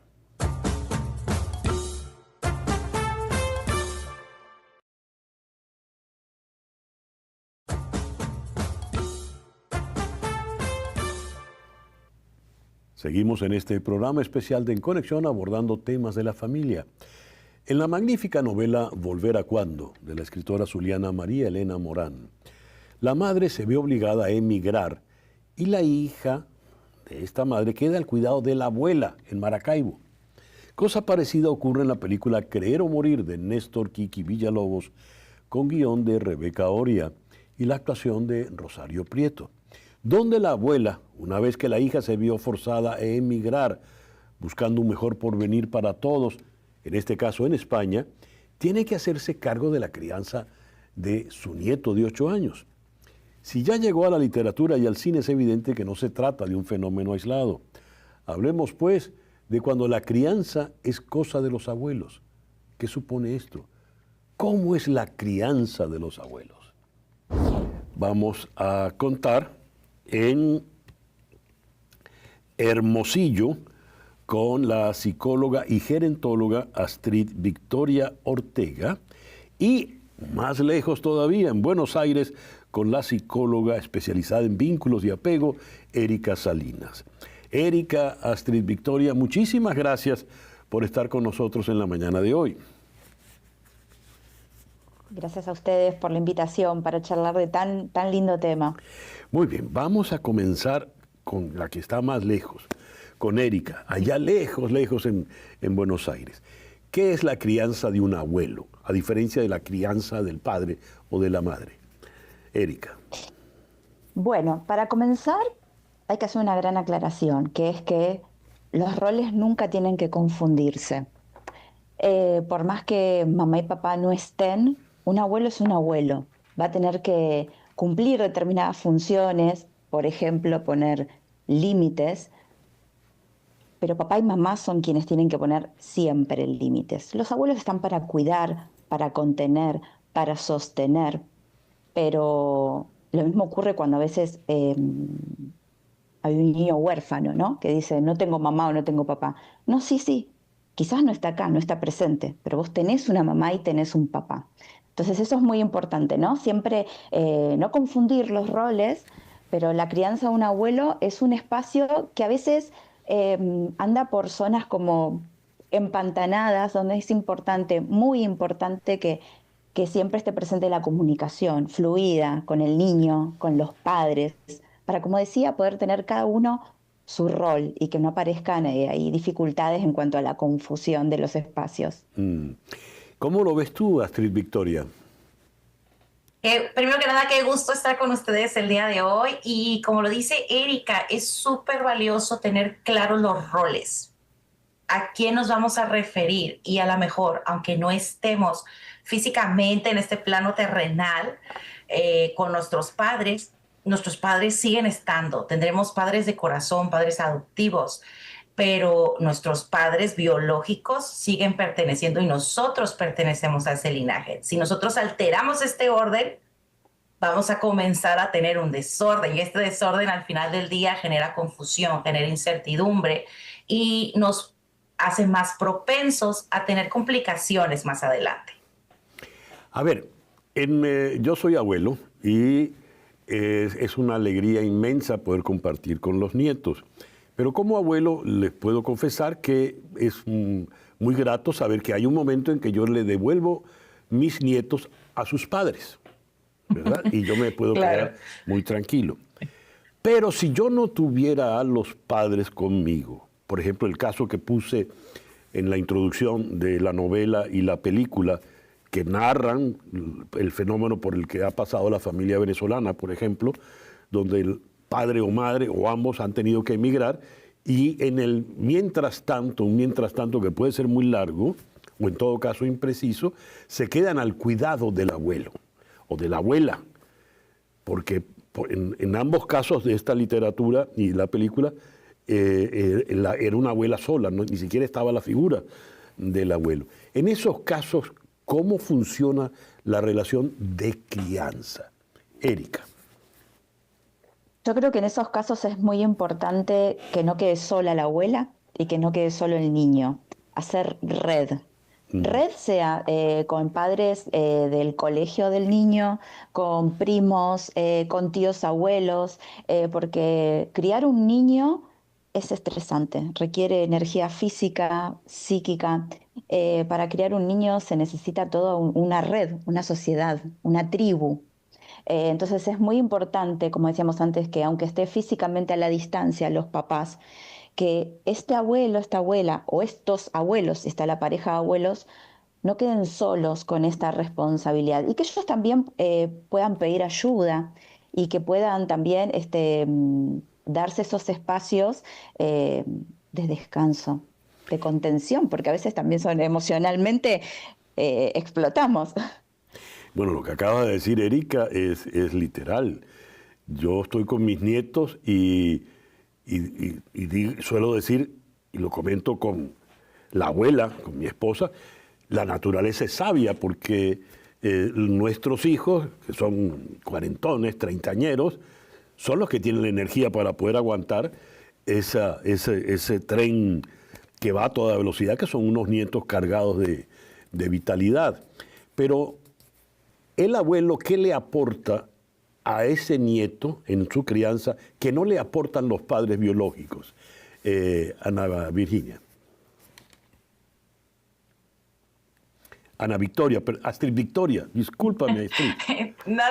Seguimos en este programa especial de En Conexión abordando temas de la familia. En la magnífica novela Volver a Cuando, de la escritora zuliana María Elena Morán, la madre se ve obligada a emigrar y la hija de esta madre queda al cuidado de la abuela en Maracaibo. Cosa parecida ocurre en la película Creer o Morir de Néstor Kiki Villalobos, con guión de Rebeca Oria y la actuación de Rosario Prieto, donde la abuela, una vez que la hija se vio forzada a emigrar, buscando un mejor porvenir para todos, en este caso en España, tiene que hacerse cargo de la crianza de su nieto de 8 años. Si ya llegó a la literatura y al cine, es evidente que no se trata de un fenómeno aislado. Hablemos, pues, de cuando la crianza es cosa de los abuelos. ¿Qué supone esto? ¿Cómo es la crianza de los abuelos? Vamos a contar en Hermosillo con la psicóloga y gerontóloga Astrid Victoria Ortega y más lejos todavía, en Buenos Aires, con la psicóloga especializada en vínculos y apego, Erika Salinas. Erika, Astrid Victoria, muchísimas gracias por estar con nosotros en la mañana de hoy. Gracias a ustedes por la invitación para charlar de tan lindo tema. Muy bien, vamos a comenzar con la que está más lejos, con Erika, allá lejos en Buenos Aires. ¿Qué es la crianza de un abuelo, a diferencia de la crianza del padre o de la madre? Erika. Bueno, para comenzar hay que hacer una gran aclaración, que es que los roles nunca tienen que confundirse. Por más que mamá y papá no estén, un abuelo es un abuelo. Va a tener que cumplir determinadas funciones, por ejemplo, poner límites, pero papá y mamá son quienes tienen que poner siempre límites. Los abuelos están para cuidar, para contener, para sostener, pero lo mismo ocurre cuando a veces hay un niño huérfano, ¿no? Que dice, no tengo mamá o no tengo papá. No, sí, quizás no está acá, no está presente, pero vos tenés una mamá y tenés un papá. Entonces eso es muy importante, ¿no? Siempre no confundir los roles, pero la crianza de un abuelo es un espacio que a veces anda por zonas como empantanadas, donde es importante, muy importante que siempre esté presente la comunicación fluida con el niño, con los padres, para, como decía, poder tener cada uno su rol y que no aparezcan ahí dificultades en cuanto a la confusión de los espacios. ¿Cómo lo ves tú, Astrid Victoria? Primero que nada, qué gusto estar con ustedes el día de hoy. Y como lo dice Erika, es súper valioso tener claros los roles. ¿A quién nos vamos a referir? Y a lo mejor, aunque no estemos físicamente en este plano terrenal con nuestros padres siguen estando. Tendremos padres de corazón, padres adoptivos, pero nuestros padres biológicos siguen perteneciendo y nosotros pertenecemos a ese linaje. Si nosotros alteramos este orden, vamos a comenzar a tener un desorden, y este desorden al final del día genera confusión, genera incertidumbre y nos hace más propensos a tener complicaciones más adelante. A ver, yo soy abuelo y es una alegría inmensa poder compartir con los nietos. Pero como abuelo les puedo confesar que es muy grato saber que hay un momento en que yo le devuelvo mis nietos a sus padres, ¿verdad? Y yo me puedo quedar muy tranquilo. Pero si yo no tuviera a los padres conmigo, por ejemplo, el caso que puse en la introducción de la novela y la película, que narran el fenómeno por el que ha pasado la familia venezolana, por ejemplo, donde el padre o madre o ambos han tenido que emigrar y en el mientras tanto, un mientras tanto que puede ser muy largo o en todo caso impreciso, se quedan al cuidado del abuelo o de la abuela, porque en ambos casos de esta literatura y la película era una abuela sola, ni siquiera estaba la figura del abuelo. En esos casos, ¿cómo funciona la relación de crianza? Erika. Yo creo que en esos casos es muy importante que no quede sola la abuela y que no quede solo el niño. Hacer red. Red sea con padres del colegio del niño, con primos, con tíos abuelos, porque criar un niño es estresante, requiere energía física, psíquica. Para criar un niño se necesita toda una red, una sociedad, una tribu. Entonces es muy importante, como decíamos antes, que aunque esté físicamente a la distancia los papás, que este abuelo, esta abuela o estos abuelos, está la pareja de abuelos, no queden solos con esta responsabilidad y que ellos también puedan pedir ayuda y que puedan también darse esos espacios de descanso, de contención, porque a veces también son emocionalmente explotamos. Bueno, lo que acaba de decir Erika es literal. Yo estoy con mis nietos y suelo decir, y lo comento con la abuela, con mi esposa, la naturaleza es sabia porque nuestros hijos, que son cuarentones, treintañeros, son los que tienen la energía para poder aguantar ese tren que va a toda velocidad, que son unos nietos cargados de vitalidad. Pero el abuelo, ¿qué le aporta a ese nieto en su crianza que no le aportan los padres biológicos? Ana Virginia. Ana Victoria, Astrid Victoria, discúlpame, Astrid. No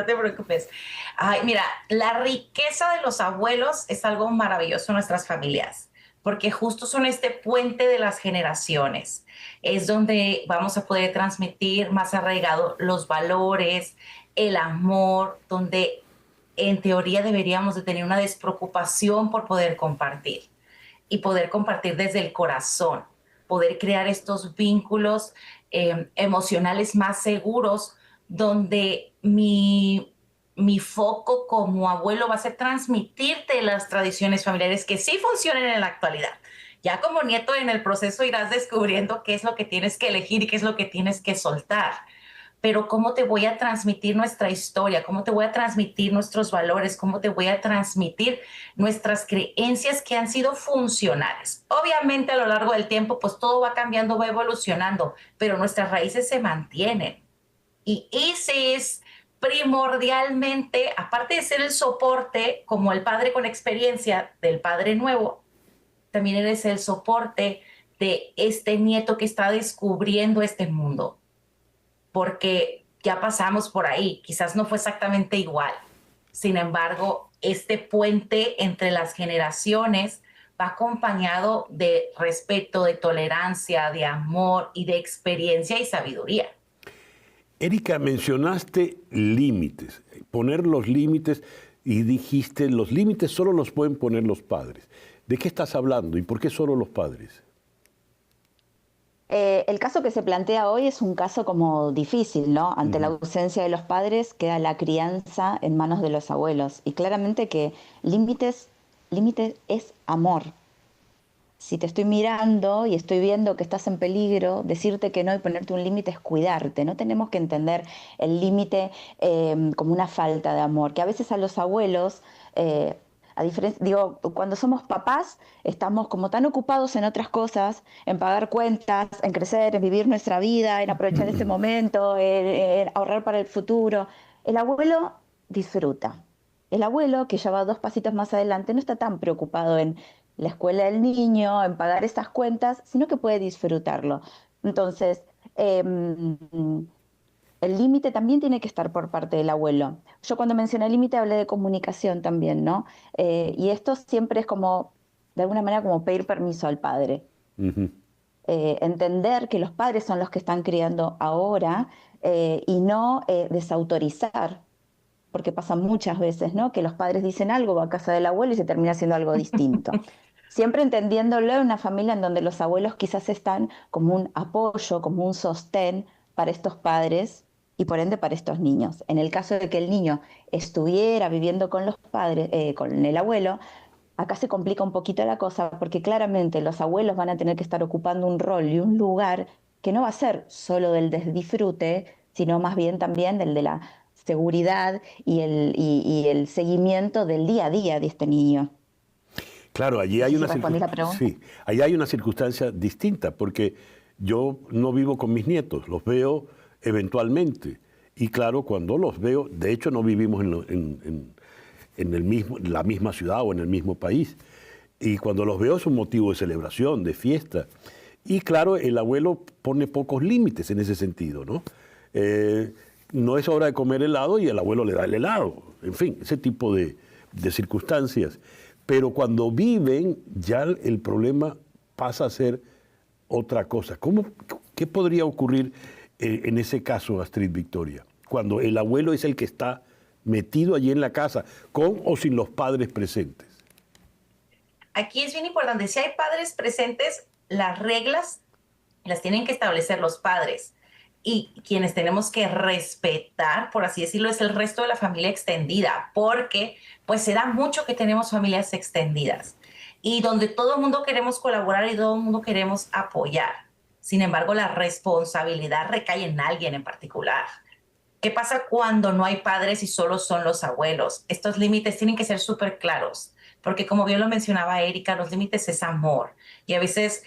te preocupes. Ay, mira, la riqueza de los abuelos es algo maravilloso en nuestras familias, porque justo son este puente de las generaciones. Es donde vamos a poder transmitir más arraigado los valores, el amor, donde en teoría deberíamos de tener una despreocupación por poder compartir y poder compartir desde el corazón, poder crear estos vínculos emocionales más seguros, donde mi foco como abuelo va a ser transmitirte las tradiciones familiares que sí funcionan en la actualidad. Ya como nieto en el proceso irás descubriendo qué es lo que tienes que elegir y qué es lo que tienes que soltar. Pero cómo te voy a transmitir nuestra historia, cómo te voy a transmitir nuestros valores, cómo te voy a transmitir nuestras creencias que han sido funcionales. Obviamente a lo largo del tiempo pues todo va cambiando, va evolucionando, pero nuestras raíces se mantienen. Y ese es primordialmente, aparte de ser el soporte como el padre con experiencia del padre nuevo, también eres el soporte de este nieto que está descubriendo este mundo. Porque ya pasamos por ahí, quizás no fue exactamente igual. Sin embargo, este puente entre las generaciones va acompañado de respeto, de tolerancia, de amor y de experiencia y sabiduría. Erika, mencionaste límites, poner los límites y dijiste los límites solo los pueden poner los padres. ¿De qué estás hablando y por qué solo los padres? El caso que se plantea hoy es un caso como difícil, ¿no? Ante la ausencia de los padres queda la crianza en manos de los abuelos. Y claramente que límites es amor. Si te estoy mirando y estoy viendo que estás en peligro, decirte que no y ponerte un límite es cuidarte. No tenemos que entender el límite como una falta de amor, que a veces a los abuelos... A diferencia, digo, cuando somos papás estamos como tan ocupados en otras cosas, en pagar cuentas, en crecer, en vivir nuestra vida, en aprovechar este momento, en ahorrar para el futuro. El abuelo disfruta. El abuelo, que ya va 2 pasitos más adelante, no está tan preocupado en la escuela del niño, en pagar estas cuentas, sino que puede disfrutarlo. Entonces, el límite también tiene que estar por parte del abuelo. Yo cuando mencioné límite hablé de comunicación también, ¿no? Y esto siempre es como, de alguna manera, como pedir permiso al padre. Entender que los padres son los que están criando ahora y no desautorizar, porque pasa muchas veces, ¿no? Que los padres dicen algo, va a casa del abuelo y se termina haciendo algo distinto. Siempre entendiéndolo en una familia en donde los abuelos quizás están como un apoyo, como un sostén para estos padres y por ende para estos niños. En el caso de que el niño estuviera viviendo con los padres, con el abuelo, acá se complica un poquito la cosa porque claramente los abuelos van a tener que estar ocupando un rol y un lugar que no va a ser solo del disfrute, sino más bien también del de la seguridad y el seguimiento del día a día de este niño. Claro, allí hay allí hay una circunstancia distinta porque yo no vivo con mis nietos, los veo eventualmente. Y claro, cuando los veo, de hecho no vivimos en la misma ciudad o en el mismo país. Y cuando los veo es un motivo de celebración, de fiesta. Y claro, el abuelo pone pocos límites en ese sentido, ¿no? no es hora de comer helado y el abuelo le da el helado. En fin, ese tipo de circunstancias. Pero cuando viven, ya el problema pasa a ser otra cosa. ¿Qué podría ocurrir en ese caso, Astrid Victoria? Cuando el abuelo es el que está metido allí en la casa, con o sin los padres presentes. Aquí es bien importante, si hay padres presentes, las reglas las tienen que establecer los padres. Y quienes tenemos que respetar, por así decirlo, es el resto de la familia extendida, porque pues se da mucho que tenemos familias extendidas y donde todo el mundo queremos colaborar y todo el mundo queremos apoyar. Sin embargo, la responsabilidad recae en alguien en particular. ¿Qué pasa cuando no hay padres y solo son los abuelos? Estos límites tienen que ser súper claros, porque como bien lo mencionaba Erika, los límites es amor y a veces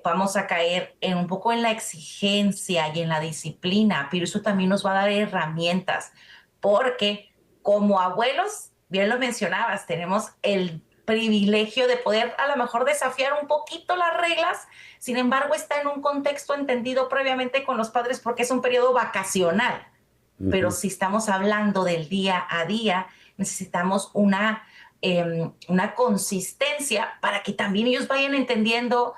vamos a caer un poco en la exigencia y en la disciplina, pero eso también nos va a dar herramientas, porque como abuelos, bien lo mencionabas, tenemos el privilegio de poder a lo mejor desafiar un poquito las reglas, sin embargo está en un contexto entendido previamente con los padres porque es un periodo vacacional, pero si estamos hablando del día a día, necesitamos una consistencia para que también ellos vayan entendiendo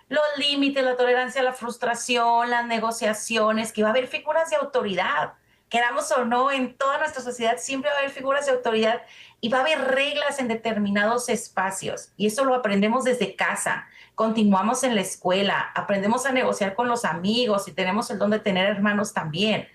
los límites, la tolerancia a la frustración, las negociaciones, que va a haber figuras de autoridad. Queramos o no, en toda nuestra sociedad siempre va a haber figuras de autoridad y va a haber reglas en determinados espacios. Y eso lo aprendemos desde casa. Continuamos en la escuela, aprendemos a negociar con los amigos y tenemos el don de tener hermanos también.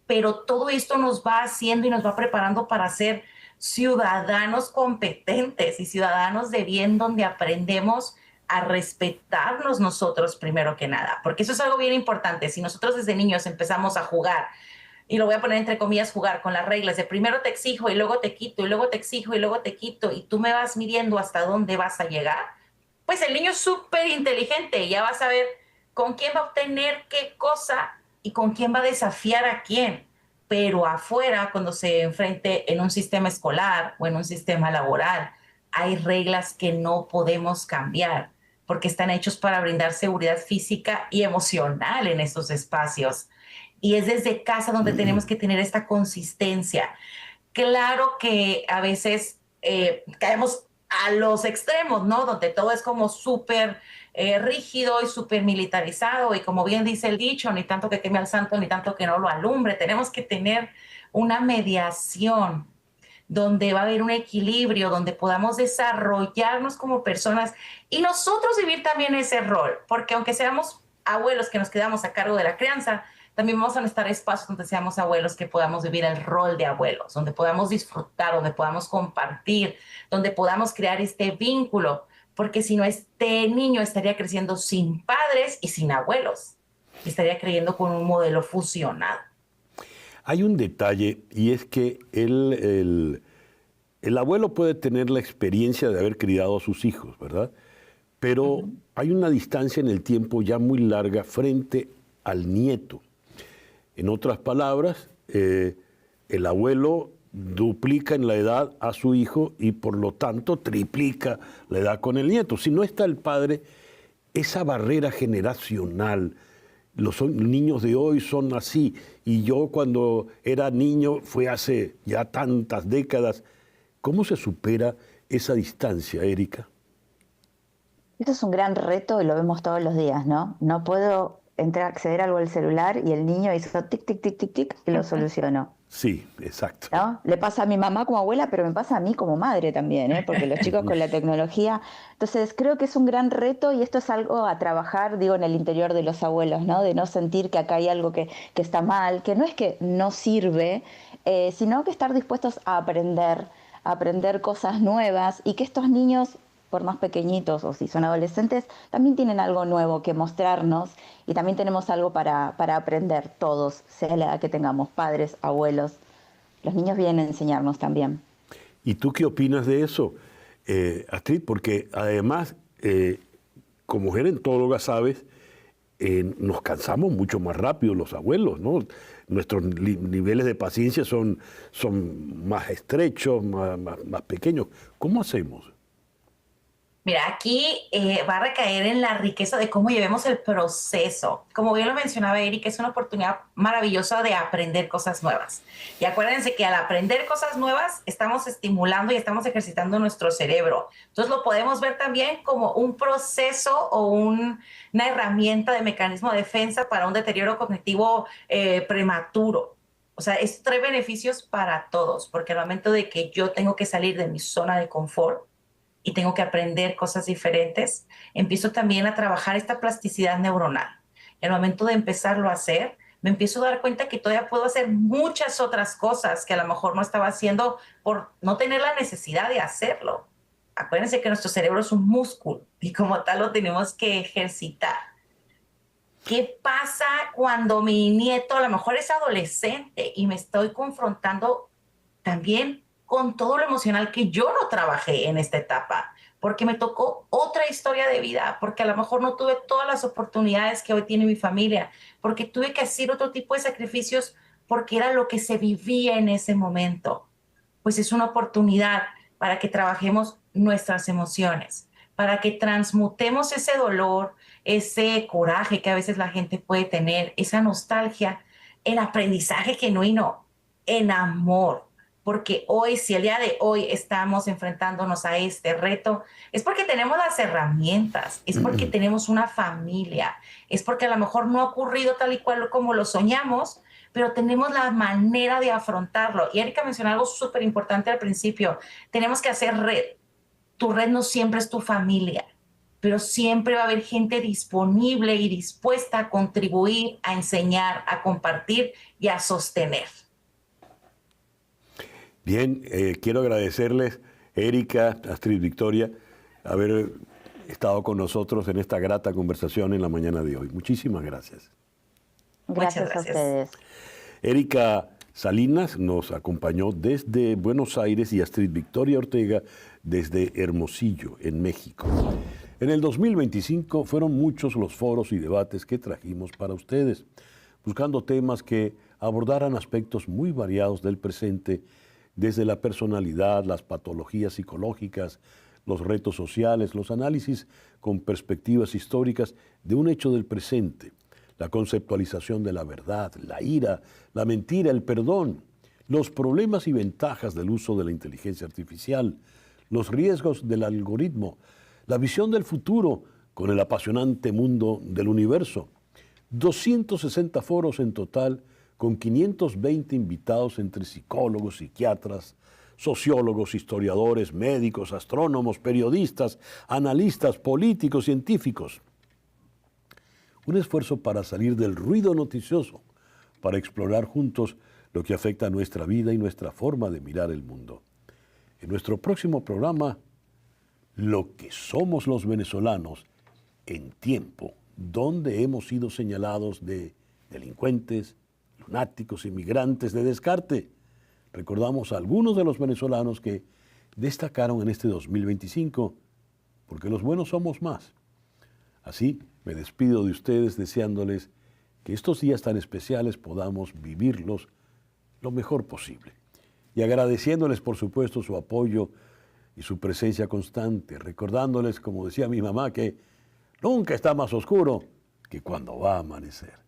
Pero todo esto nos va haciendo y nos va preparando para ser ciudadanos competentes y ciudadanos de bien, donde aprendemos a respetarnos nosotros primero que nada, porque eso es algo bien importante. Si nosotros desde niños empezamos a jugar, y lo voy a poner entre comillas, jugar con las reglas de primero te exijo y luego te quito y luego te exijo y luego te quito y tú me vas midiendo hasta dónde vas a llegar, pues el niño es súper inteligente y ya va a saber con quién va a obtener qué cosa y con quién va a desafiar a quién. Pero afuera, cuando se enfrente en un sistema escolar o en un sistema laboral, hay reglas que no podemos cambiar porque están hechos para brindar seguridad física y emocional en estos espacios. Y es desde casa donde tenemos que tener esta consistencia. Claro que a veces caemos a los extremos, ¿no? Donde todo es como súper rígido y súper militarizado. Y como bien dice el dicho, ni tanto que queme al santo, ni tanto que no lo alumbre. Tenemos que tener una mediación donde va a haber un equilibrio, donde podamos desarrollarnos como personas y nosotros vivir también ese rol, porque aunque seamos abuelos que nos quedamos a cargo de la crianza, también vamos a necesitar espacios donde seamos abuelos que podamos vivir el rol de abuelos, donde podamos disfrutar, donde podamos compartir, donde podamos crear este vínculo, porque si no, este niño estaría creciendo sin padres y sin abuelos, estaría creciendo con un modelo fusionado. Hay un detalle y es que el abuelo puede tener la experiencia de haber criado a sus hijos, ¿verdad? Pero hay una distancia en el tiempo ya muy larga frente al nieto. En otras palabras, el abuelo duplica en la edad a su hijo y por lo tanto triplica la edad con el nieto. Si no está el padre, esa barrera generacional, los niños de hoy son así y yo cuando era niño fue hace ya tantas décadas. ¿Cómo se supera esa distancia, Erika? Esto es un gran reto y lo vemos todos los días, ¿no? No puedo acceder a algo al celular y el niño hizo tic, tic, tic, tic, tic y lo solucionó. Sí, exacto. ¿No? Le pasa a mi mamá como abuela, pero me pasa a mí como madre también, ¿eh? Porque los chicos con la tecnología. Entonces creo que es un gran reto y esto es algo a trabajar, digo, en el interior de los abuelos, ¿no? De no sentir que acá hay algo que está mal, que no es que no sirve, sino que estar dispuestos a aprender cosas nuevas y que estos niños, por más pequeñitos o si son adolescentes, también tienen algo nuevo que mostrarnos y también tenemos algo para aprender todos, sea la edad que tengamos, padres, abuelos. Los niños vienen a enseñarnos también. ¿Y tú qué opinas de eso, Astrid? Porque además, como gerontóloga sabes, nos cansamos mucho más rápido los abuelos, ¿no? Nuestros niveles de paciencia son más estrechos, más pequeños. ¿Cómo hacemos? Mira, aquí va a recaer en la riqueza de cómo llevemos el proceso. Como bien lo mencionaba Erika, es una oportunidad maravillosa de aprender cosas nuevas. Y acuérdense que al aprender cosas nuevas estamos estimulando y estamos ejercitando nuestro cerebro. Entonces lo podemos ver también como un proceso o una herramienta de mecanismo de defensa para un deterioro cognitivo prematuro. O sea, esto trae beneficios para todos, porque al momento de que yo tengo que salir de mi zona de confort, y tengo que aprender cosas diferentes, empiezo también a trabajar esta plasticidad neuronal. Y al momento de empezarlo a hacer, me empiezo a dar cuenta que todavía puedo hacer muchas otras cosas que a lo mejor no estaba haciendo por no tener la necesidad de hacerlo. Acuérdense que nuestro cerebro es un músculo y como tal lo tenemos que ejercitar. ¿Qué pasa cuando mi nieto a lo mejor es adolescente y me estoy confrontando también con todo lo emocional que yo no trabajé en esta etapa? Porque me tocó otra historia de vida, porque a lo mejor no tuve todas las oportunidades que hoy tiene mi familia, porque tuve que hacer otro tipo de sacrificios porque era lo que se vivía en ese momento. Pues es una oportunidad para que trabajemos nuestras emociones, para que transmutemos ese dolor, ese coraje que a veces la gente puede tener, esa nostalgia, en aprendizaje genuino, en amor. Porque hoy, si el día de hoy estamos enfrentándonos a este reto, es porque tenemos las herramientas, es porque tenemos una familia, es porque a lo mejor no ha ocurrido tal y cual como lo soñamos, pero tenemos la manera de afrontarlo. Y Erika mencionó algo súper importante al principio, tenemos que hacer red. Tu red no siempre es tu familia, pero siempre va a haber gente disponible y dispuesta a contribuir, a enseñar, a compartir y a sostener. Bien, quiero agradecerles, Erika, Astrid, Victoria, haber estado con nosotros en esta grata conversación en la mañana de hoy. Muchísimas gracias. Gracias a ustedes. Erika Salinas nos acompañó desde Buenos Aires y Astrid Victoria Ortega desde Hermosillo, en México. En el 2025 fueron muchos los foros y debates que trajimos para ustedes, buscando temas que abordaran aspectos muy variados del presente, desde la personalidad, las patologías psicológicas, los retos sociales, los análisis con perspectivas históricas de un hecho del presente, la conceptualización de la verdad, la ira, la mentira, el perdón, los problemas y ventajas del uso de la inteligencia artificial, los riesgos del algoritmo, la visión del futuro con el apasionante mundo del universo. 260 foros en total, con 520 invitados entre psicólogos, psiquiatras, sociólogos, historiadores, médicos, astrónomos, periodistas, analistas, políticos, científicos. Un esfuerzo para salir del ruido noticioso, para explorar juntos lo que afecta a nuestra vida y nuestra forma de mirar el mundo. En nuestro próximo programa, lo que somos los venezolanos en tiempo donde hemos sido señalados de delincuentes, lunáticos, inmigrantes de descarte. Recordamos a algunos de los venezolanos que destacaron en este 2025, porque los buenos somos más. Así, me despido de ustedes deseándoles que estos días tan especiales podamos vivirlos lo mejor posible. Y agradeciéndoles, por supuesto, su apoyo y su presencia constante, recordándoles, como decía mi mamá, que nunca está más oscuro que cuando va a amanecer.